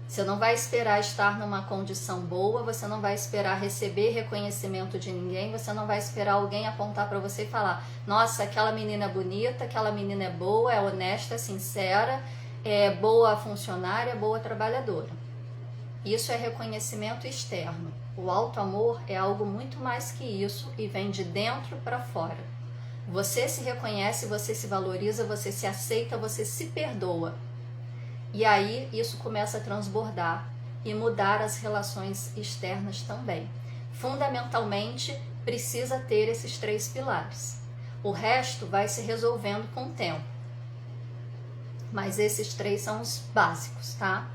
Você não vai esperar estar numa condição boa, você não vai esperar receber reconhecimento de ninguém, você não vai esperar alguém apontar para você e falar: nossa, aquela menina é bonita, aquela menina é boa, é honesta, é sincera, é boa funcionária, é boa trabalhadora. Isso é reconhecimento externo. O auto-amor é algo muito mais que isso e vem de dentro para fora. Você se reconhece, você se valoriza, você se aceita, você se perdoa. E aí isso começa a transbordar e mudar as relações externas também. Fundamentalmente, precisa ter esses 3 pilares. O resto vai se resolvendo com o tempo. Mas esses 3 são os básicos, tá?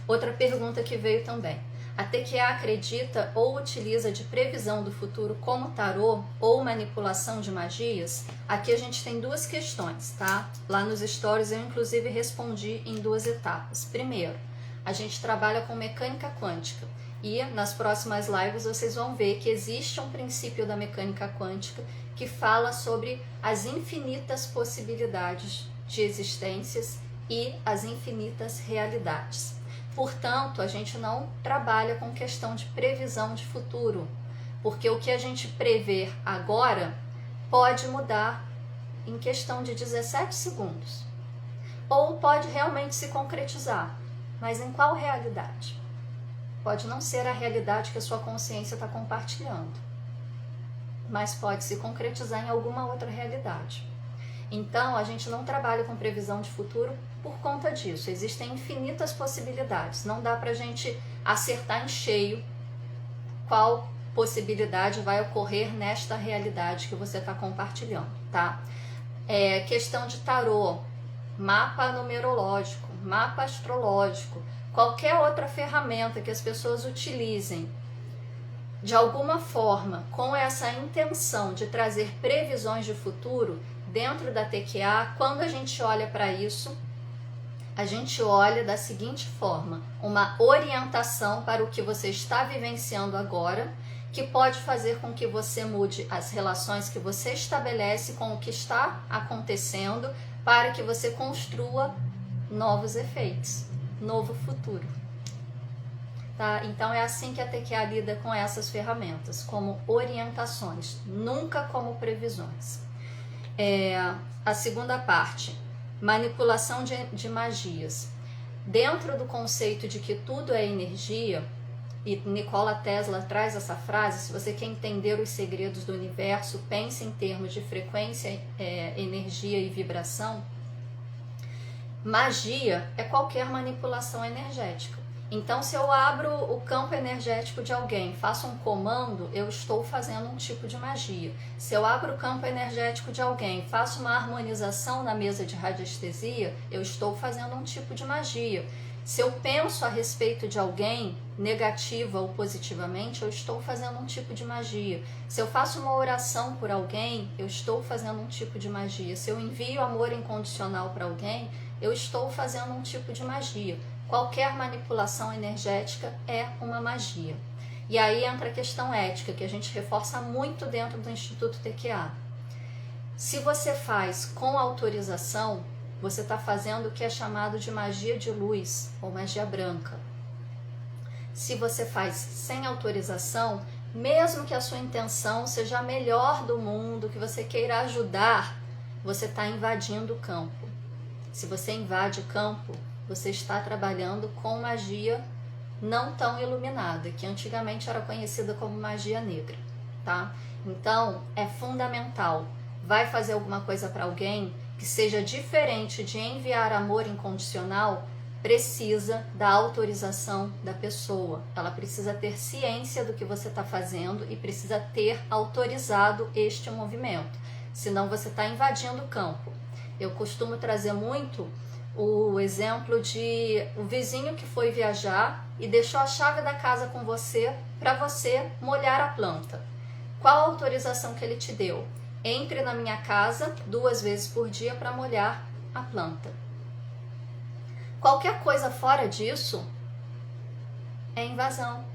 Outra pergunta que veio também. A TQA acredita ou utiliza de previsão do futuro como tarô ou manipulação de magias? Aqui a gente tem 2 questões, tá? Lá nos stories eu inclusive respondi em 2 etapas. Primeiro, a gente trabalha com mecânica quântica e nas próximas lives vocês vão ver que existe um princípio da mecânica quântica que fala sobre as infinitas possibilidades de existências e as infinitas realidades. Portanto, a gente não trabalha com questão de previsão de futuro, porque o que a gente prevê agora pode mudar em questão de 17 segundos. Ou pode realmente se concretizar, mas em qual realidade? Pode não ser a realidade que a sua consciência está compartilhando, mas pode se concretizar em alguma outra realidade. Então, a gente não trabalha com previsão de futuro por conta disso. Existem infinitas possibilidades. Não dá pra gente acertar em cheio qual possibilidade vai ocorrer nesta realidade que você está compartilhando, tá? Questão de tarô, mapa numerológico, mapa astrológico, qualquer outra ferramenta que as pessoas utilizem de alguma forma com essa intenção de trazer previsões de futuro dentro da TQA, quando a gente olha para isso, a gente olha da seguinte forma: uma orientação para o que você está vivenciando agora, que pode fazer com que você mude as relações que você estabelece com o que está acontecendo, para que você construa novos efeitos, novo futuro. Tá? Então é assim que a TQA lida com essas ferramentas, como orientações, nunca como previsões. A segunda parte, manipulação de magias. Dentro do conceito de que tudo é energia, e Nikola Tesla traz essa frase: se você quer entender os segredos do universo, pense em termos de frequência, energia e vibração. Magia é qualquer manipulação energética. Então, se eu abro o campo energético de alguém, faço um comando, eu estou fazendo um tipo de magia. Se eu abro o campo energético de alguém, faço uma harmonização na mesa de radiestesia, eu estou fazendo um tipo de magia. Se eu penso a respeito de alguém, negativa ou positivamente, eu estou fazendo um tipo de magia. Se eu faço uma oração por alguém, eu estou fazendo um tipo de magia. Se eu envio amor incondicional para alguém, eu estou fazendo um tipo de magia. Qualquer manipulação energética é uma magia. E aí entra a questão ética, que a gente reforça muito dentro do Instituto TQA. Se você faz com autorização, você está fazendo o que é chamado de magia de luz ou magia branca. Se você faz sem autorização, mesmo que a sua intenção seja a melhor do mundo, que você queira ajudar, você está invadindo o campo. Se você invade o campo, você está trabalhando com magia não tão iluminada, que antigamente era conhecida como magia negra, tá? Então, é fundamental. Vai fazer alguma coisa para alguém que seja diferente de enviar amor incondicional, precisa da autorização da pessoa. Ela precisa ter ciência do que você está fazendo e precisa ter autorizado este movimento. Senão você está invadindo o campo. Eu costumo trazer muito o exemplo de o vizinho que foi viajar e deixou a chave da casa com você para você molhar a planta. Qual a autorização que ele te deu? Entre na minha casa 2 vezes por dia para molhar a planta. Qualquer coisa fora disso é invasão,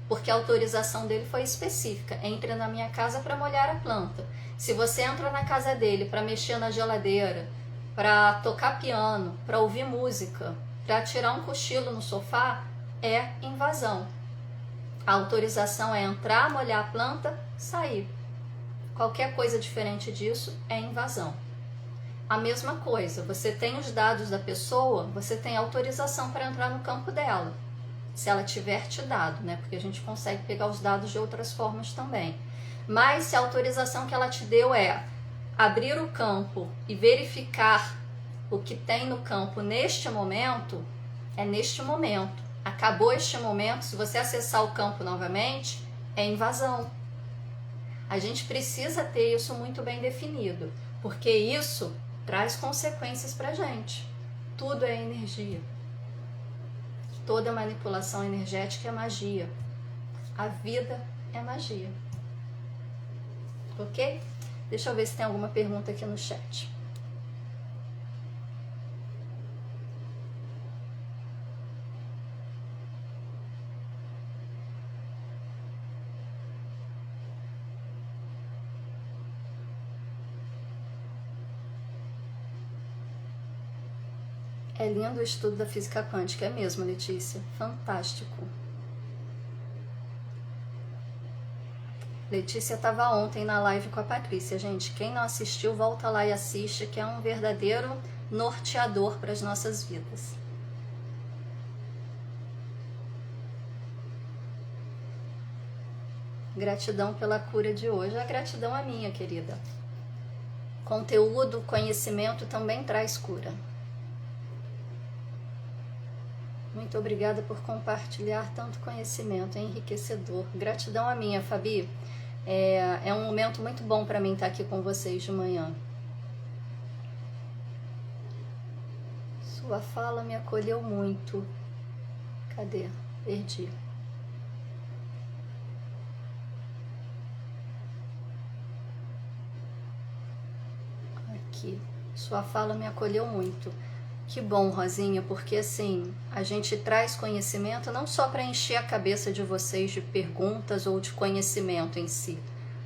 porque a autorização dele foi específica. Entre na minha casa para molhar a planta. Se você entra na casa dele para mexer na geladeira, para tocar piano, para ouvir música, para tirar um cochilo no sofá, é invasão. A autorização é entrar, molhar a planta, sair. Qualquer coisa diferente disso é invasão. A mesma coisa, você tem os dados da pessoa, você tem autorização para entrar no campo dela. se ela tiver te dado, né? Porque a gente consegue pegar os dados de outras formas também. Mas se a autorização que ela te deu é abrir o campo e verificar o que tem no campo neste momento, é neste momento. Acabou este momento, se você acessar o campo novamente, é invasão. A gente precisa ter isso muito bem definido, porque isso traz consequências pra gente. Tudo é energia. Toda manipulação energética é magia. A vida é magia. Ok? Deixa eu ver se tem alguma pergunta aqui no chat. É lindo o estudo da física quântica, é mesmo, Letícia? Fantástico. Letícia estava ontem na live com a Patrícia, gente. Quem não assistiu, volta lá e assiste, que é um verdadeiro norteador para as nossas vidas. Gratidão pela cura de hoje. A gratidão é minha, querida. Conteúdo, conhecimento também traz cura. Muito obrigada por compartilhar tanto conhecimento, é enriquecedor. Gratidão a minha, Fabi. É um momento muito bom para mim estar aqui com vocês de manhã. Sua fala me acolheu muito. Cadê? Perdi. Aqui. Sua fala me acolheu muito. Que bom, Rosinha, porque assim, a gente traz conhecimento não só para encher a cabeça de vocês de perguntas ou de conhecimento em si,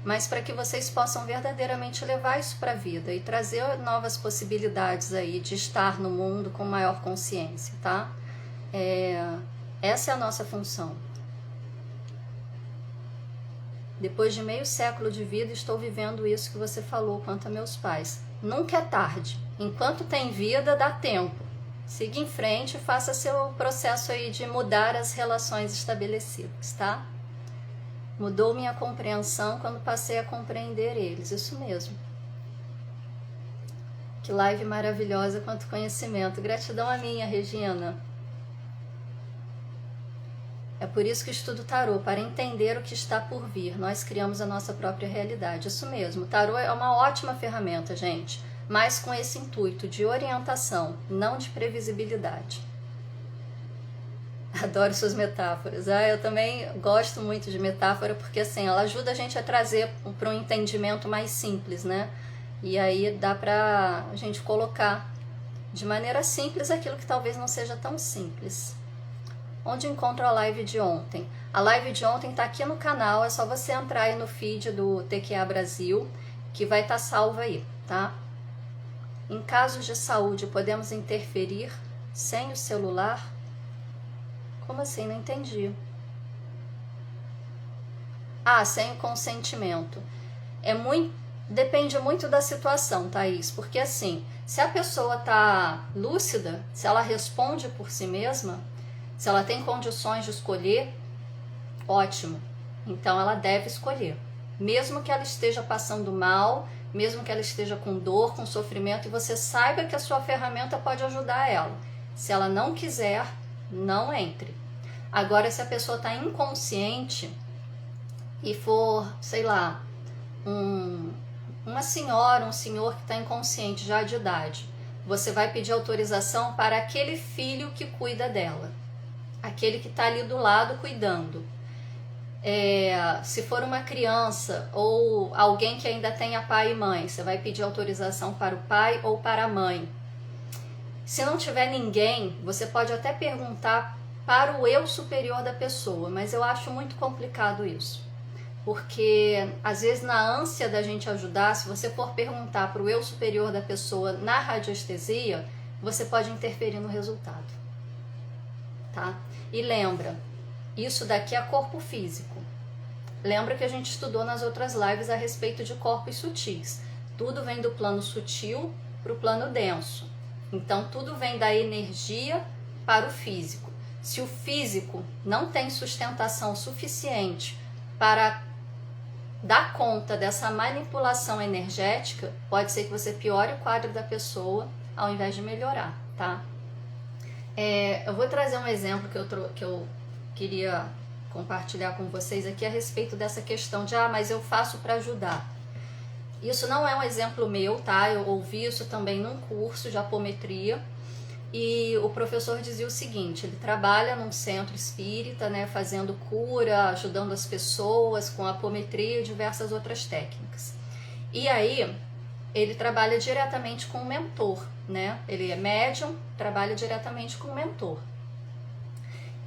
mas para que vocês possam verdadeiramente levar isso para a vida e trazer novas possibilidades aí de estar no mundo com maior consciência, tá? Essa é a nossa função. Depois de meio século de vida, estou vivendo isso que você falou quanto a meus pais. Nunca é tarde. Enquanto tem vida, dá tempo. Siga em frente e faça seu processo aí de mudar as relações estabelecidas, tá? Mudou minha compreensão quando passei a compreender eles. Isso mesmo. Que live maravilhosa quanto conhecimento. Gratidão a minha, Regina. É por isso que estudo tarô, para entender o que está por vir. Nós criamos a nossa própria realidade. Isso mesmo. Tarô é uma ótima ferramenta, gente, mas com esse intuito de orientação, não de previsibilidade. Adoro suas metáforas. Eu também gosto muito de metáfora, porque assim, ela ajuda a gente a trazer para um entendimento mais simples, né? E aí dá para a gente colocar de maneira simples aquilo que talvez não seja tão simples. Onde encontro a live de ontem? A live de ontem está aqui no canal, é só você entrar aí no feed do TQA Brasil, que vai estar salvo aí, tá? Em casos de saúde, podemos interferir sem o celular? Como assim? Não entendi. Sem o consentimento. Depende muito da situação, Thaís, porque assim, se a pessoa está lúcida, se ela responde por si mesma, se ela tem condições de escolher, ótimo. Então ela deve escolher. Mesmo que ela esteja passando mal, mesmo que ela esteja com dor, com sofrimento, e você saiba que a sua ferramenta pode ajudar ela. Se ela não quiser, não entre. Agora, se a pessoa está inconsciente e for, sei lá, uma senhora, um senhor que está inconsciente já de idade, você vai pedir autorização para aquele filho que cuida dela. Aquele que está ali do lado cuidando. Se for uma criança ou alguém que ainda tenha pai e mãe, você vai pedir autorização para o pai ou para a mãe. Se não tiver ninguém, você pode até perguntar para o eu superior da pessoa, mas eu acho muito complicado isso. Porque às vezes na ânsia da gente ajudar, se você for perguntar para o eu superior da pessoa na radiestesia, você pode interferir no resultado. Tá? E lembra, isso daqui é corpo físico. Lembra que a gente estudou nas outras lives a respeito de corpos sutis. Tudo vem do plano sutil para o plano denso. Então tudo vem da energia para o físico. Se o físico não tem sustentação suficiente para dar conta dessa manipulação energética, pode ser que você piore o quadro da pessoa ao invés de melhorar, tá? Eu vou trazer um exemplo que eu queria compartilhar com vocês aqui a respeito dessa questão de mas eu faço para ajudar. Isso não é um exemplo meu, tá? Eu ouvi isso também num curso de apometria e o professor dizia o seguinte: ele trabalha num centro espírita, né, fazendo cura, ajudando as pessoas com apometria e diversas outras técnicas. E aí ele trabalha diretamente com o mentor, né? Ele é médium, trabalha diretamente com o mentor.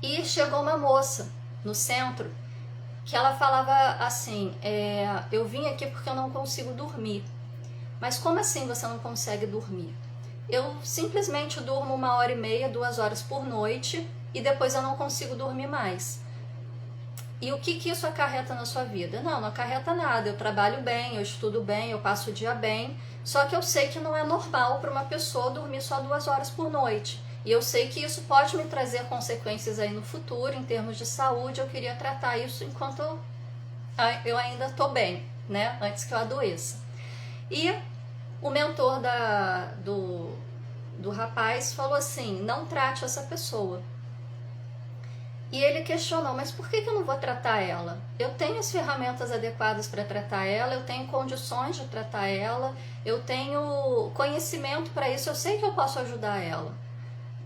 E chegou uma moça no centro que ela falava assim: eu vim aqui porque eu não consigo dormir. Mas como assim você não consegue dormir? Eu simplesmente durmo 1h30, 2 horas por noite e depois eu não consigo dormir mais. E o que isso acarreta na sua vida? Não acarreta nada. Eu trabalho bem, eu estudo bem, eu passo o dia bem. Só que eu sei que não é normal para uma pessoa dormir só 2 horas por noite. E eu sei que isso pode me trazer consequências aí no futuro, em termos de saúde. Eu queria tratar isso enquanto eu ainda estou bem, né? Antes que eu adoeça. E o mentor do rapaz falou assim: não trate essa pessoa. E ele questionou: mas por que eu não vou tratar ela? Eu tenho as ferramentas adequadas para tratar ela, eu tenho condições de tratar ela, eu tenho conhecimento para isso, eu sei que eu posso ajudar ela.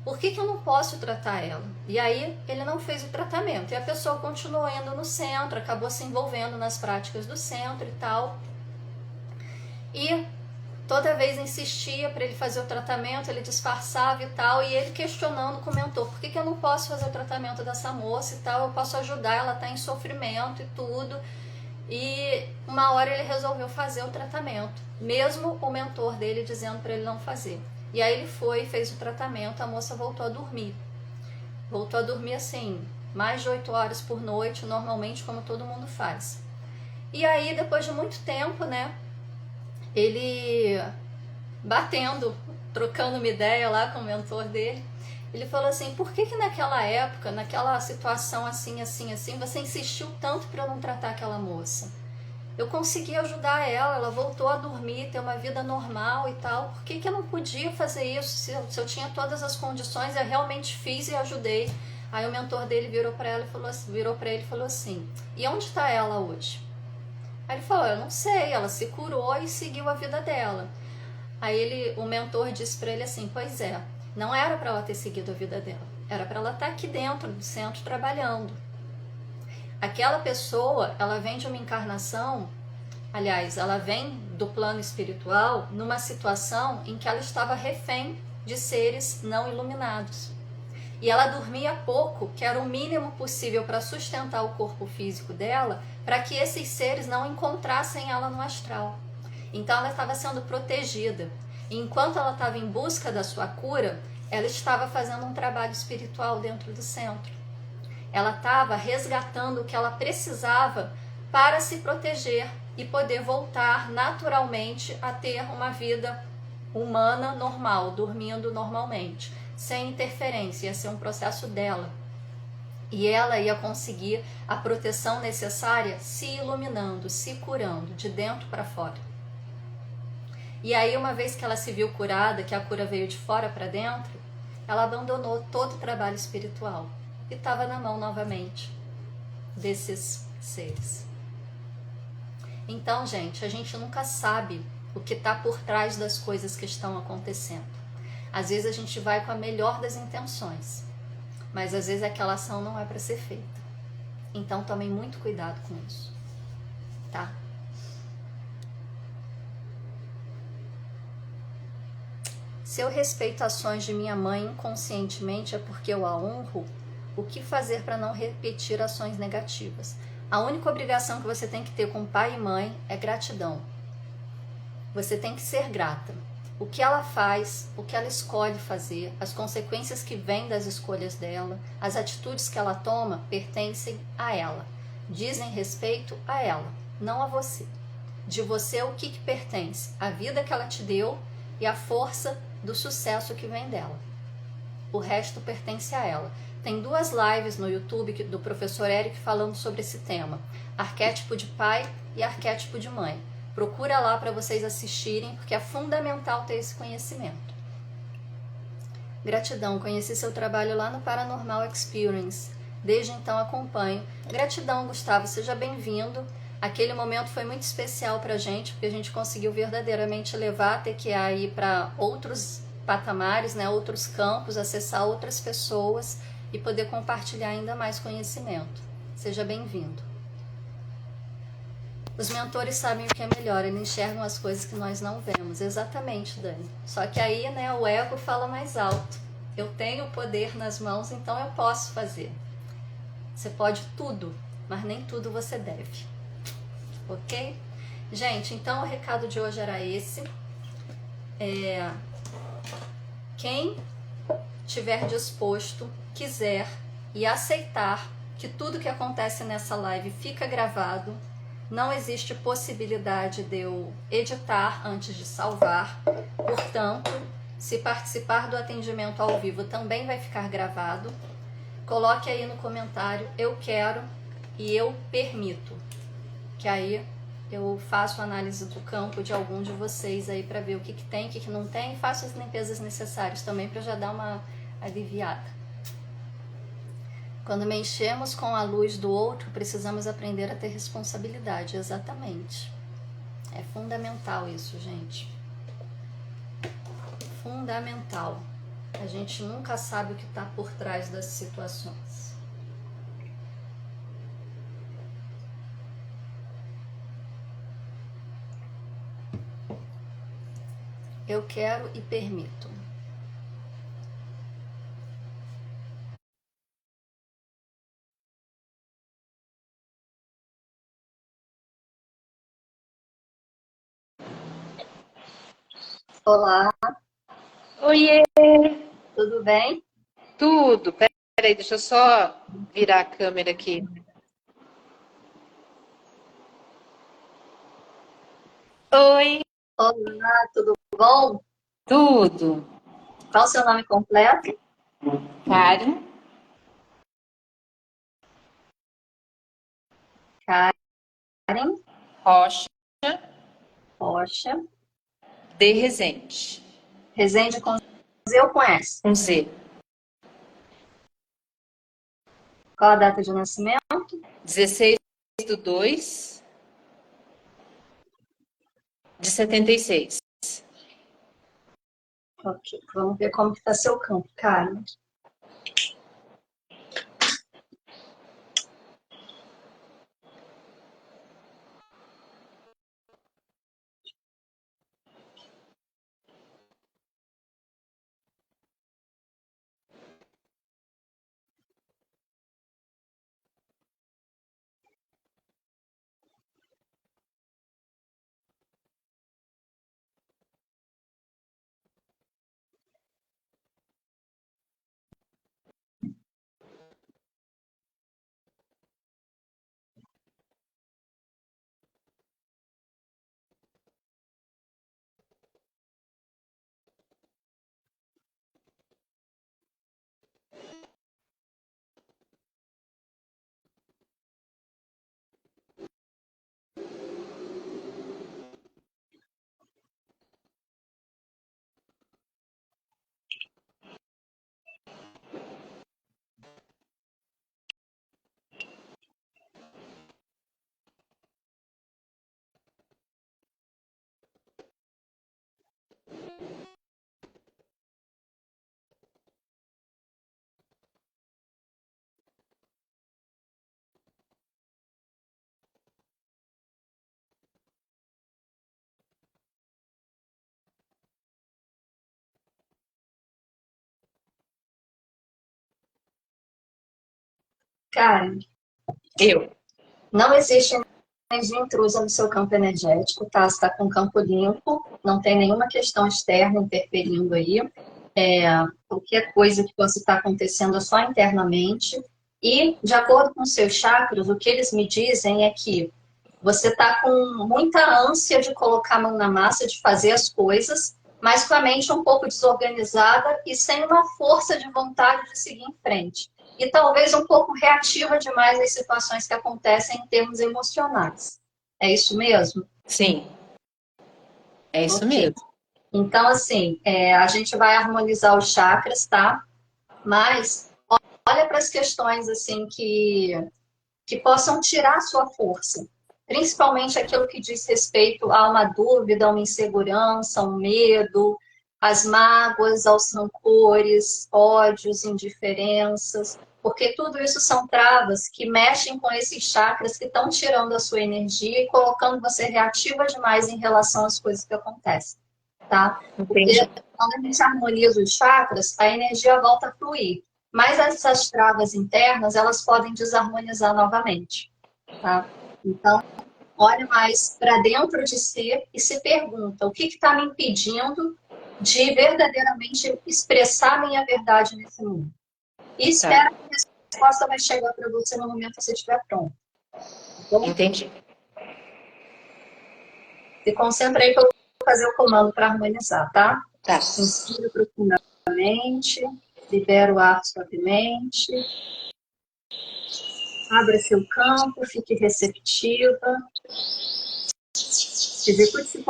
Por que eu não posso tratar ela? E aí ele não fez o tratamento. E a pessoa continuou indo no centro, acabou se envolvendo nas práticas do centro e tal. E toda vez insistia para ele fazer o tratamento, ele disfarçava e tal, e ele questionando com o mentor: por que eu não posso fazer o tratamento dessa moça e tal? Eu posso ajudar, ela está em sofrimento e tudo. E uma hora ele resolveu fazer o tratamento, mesmo o mentor dele dizendo para ele não fazer. E aí ele foi, fez o tratamento, a moça voltou a dormir. Voltou a dormir assim, mais de 8 horas por noite, normalmente, como todo mundo faz. E aí, depois de muito tempo, né, ele batendo, trocando uma ideia lá com o mentor dele, ele falou assim: por que naquela época, naquela situação assim, assim, assim, você insistiu tanto para eu não tratar aquela moça? Eu consegui ajudar ela voltou a dormir, ter uma vida normal e tal. Por que eu não podia fazer isso? Se eu tinha todas as condições, eu realmente fiz e ajudei. Aí o mentor dele virou para ele e falou assim: e onde está ela hoje? Aí ele falou: eu não sei, ela se curou e seguiu a vida dela. Aí o mentor disse para ele assim: pois é, não era para ela ter seguido a vida dela, era para ela estar aqui dentro do centro trabalhando. Aquela pessoa, ela vem de uma encarnação, aliás, ela vem do plano espiritual numa situação em que ela estava refém de seres não iluminados. E ela dormia pouco, que era o mínimo possível para sustentar o corpo físico dela, para que esses seres não encontrassem ela no astral. Então ela estava sendo protegida. E enquanto ela estava em busca da sua cura, ela estava fazendo um trabalho espiritual dentro do centro. Ela estava resgatando o que ela precisava para se proteger e poder voltar naturalmente a ter uma vida humana normal, dormindo normalmente, sem interferência. Ia ser um processo dela. E ela ia conseguir a proteção necessária se iluminando, se curando, de dentro para fora. E aí, uma vez que ela se viu curada, que a cura veio de fora para dentro, ela abandonou todo o trabalho espiritual e estava na mão novamente desses seres. Então, gente, a gente nunca sabe o que está por trás das coisas que estão acontecendo. Às vezes a gente vai com a melhor das intenções, mas às vezes aquela ação não é para ser feita. Então tomem muito cuidado com isso, tá? Se eu respeito ações de minha mãe inconscientemente é porque eu a honro. O que fazer para não repetir ações negativas? A única obrigação que você tem que ter com pai e mãe é gratidão. Você tem que ser grata. O que ela faz, o que ela escolhe fazer, as consequências que vêm das escolhas dela, as atitudes que ela toma pertencem a ela. Dizem respeito a ela, não a você. De você o que pertence? A vida que ela te deu e a força do sucesso que vem dela. o resto pertence a ela. Tem 2 lives no YouTube do professor Eric falando sobre esse tema, arquétipo de pai e arquétipo de mãe. Procura lá para vocês assistirem, porque é fundamental ter esse conhecimento. Gratidão, conheci seu trabalho lá no Paranormal Experience. Desde então acompanho. Gratidão, Gustavo, seja bem-vindo. Aquele momento foi muito especial pra gente, porque a gente conseguiu verdadeiramente levar a TQA aí para outros patamares, né, outros campos, acessar outras pessoas e poder compartilhar ainda mais conhecimento. Seja bem-vindo. Os mentores sabem o que é melhor, eles enxergam as coisas que nós não vemos. Exatamente, Dani. Só que aí, né, o ego fala mais alto. Eu tenho o poder nas mãos, então eu posso fazer. Você pode tudo, mas nem tudo você deve. Ok? Gente, então o recado de hoje era esse. Quem tiver disposto, quiser e aceitar que tudo que acontece nessa live fica gravado, não existe possibilidade de eu editar antes de salvar. Portanto, se participar do atendimento ao vivo também vai ficar gravado. Coloque aí no comentário, eu quero e eu permito. Que aí eu faço análise do campo de algum de vocês aí para ver o que tem, o que não tem, e faço as limpezas necessárias também para já dar uma aliviada. Quando mexemos com a luz do outro, precisamos aprender a ter responsabilidade, exatamente. É fundamental isso, gente. Fundamental. A gente nunca sabe o que está por trás das situações. Eu quero e permito. Olá. Oiê, Tudo bem? tudo. Peraí, deixa eu só virar a câmera aqui. Oi, Olá, tudo bom? tudo. Qual o seu nome completo? Karen Karen Rocha Rocha. de Resende. Resende com Z ou com S? Com Z. Qual a data de nascimento? 16/2/76. Ok, vamos ver como que está seu campo, Karen. Karen, Eu. não existe energia intrusa no seu campo energético, tá? Você está com o campo limpo, não tem nenhuma questão externa interferindo aí. Qualquer coisa que possa estar acontecendo é só internamente. E, de acordo com os seus chakras, o que eles me dizem é que você está com muita ânsia de colocar a mão na massa, de fazer as coisas, mas com a mente um pouco desorganizada e sem uma força de vontade de seguir em frente. E talvez um pouco reativa demais às situações que acontecem em termos emocionais. É isso mesmo? Sim, é isso Ok. mesmo. Então, assim, a gente vai harmonizar os chakras, tá? Mas olha para as questões, assim, que possam tirar a sua força. Principalmente aquilo que diz respeito a uma dúvida, a uma insegurança, um medo, as mágoas, aos rancores, ódios, indiferenças, porque tudo isso são travas que mexem com esses chakras que estão tirando a sua energia e colocando você reativa demais em relação às coisas que acontecem, tá? Porque Entendi. quando a gente harmoniza os chakras, a energia volta a fluir. Mas essas travas internas, elas podem desarmonizar novamente, tá? Então, olhe mais para dentro de si e se pergunta o que está me impedindo de verdadeiramente expressar minha verdade nesse mundo. E Tá, espera que a resposta vai chegar para você no momento que você estiver pronto. Tá bom? entendi. Se concentra aí que eu vou fazer o comando para harmonizar, tá? Tá. Inspira profundamente, libera o ar suavemente, abra seu campo, fique receptiva. Execute esse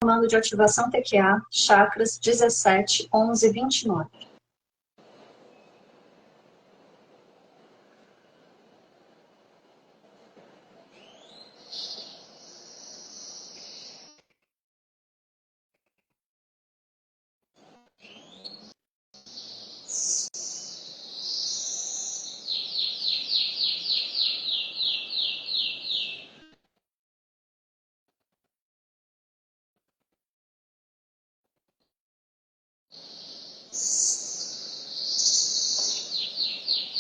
comando de ativação TQA, chakras 17, 11, 29.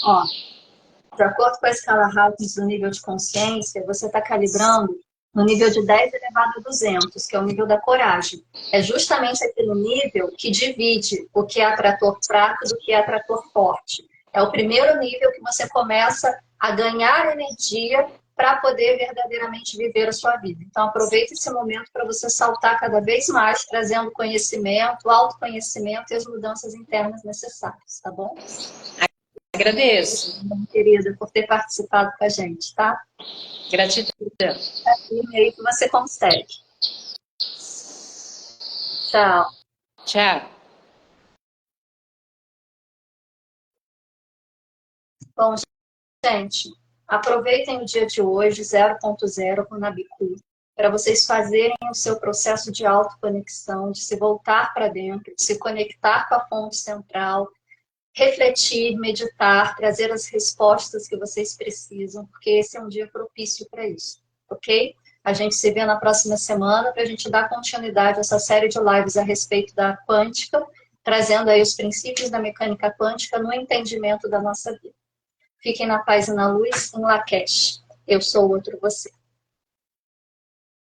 Ó, de acordo com a escala Hawkins do nível de consciência, você está calibrando no nível de 10 elevado a 200, que é o nível da coragem. É justamente aquele nível que divide o que é atrator fraco do que é atrator forte. É o primeiro nível que você começa a ganhar energia para poder verdadeiramente viver a sua vida. Então, aproveite esse momento para você saltar cada vez mais, trazendo conhecimento, autoconhecimento e as mudanças internas necessárias, tá bom? Agradeço. Querida, por ter participado com a gente, tá? Gratidão. E aí que você consegue. Tchau. Tchau. Bom, gente, aproveitem o dia de hoje, 0.0 com Nabiku, para vocês fazerem o seu processo de autoconexão, de se voltar para dentro, de se conectar com a fonte central, refletir, meditar, trazer as respostas que vocês precisam, porque esse é um dia propício para isso, ok? A gente se vê na próxima semana para a gente dar continuidade a essa série de lives a respeito da quântica, trazendo aí os princípios da mecânica quântica no entendimento da nossa vida. Fiquem na paz e na luz, em Lakesh. Eu sou o outro você.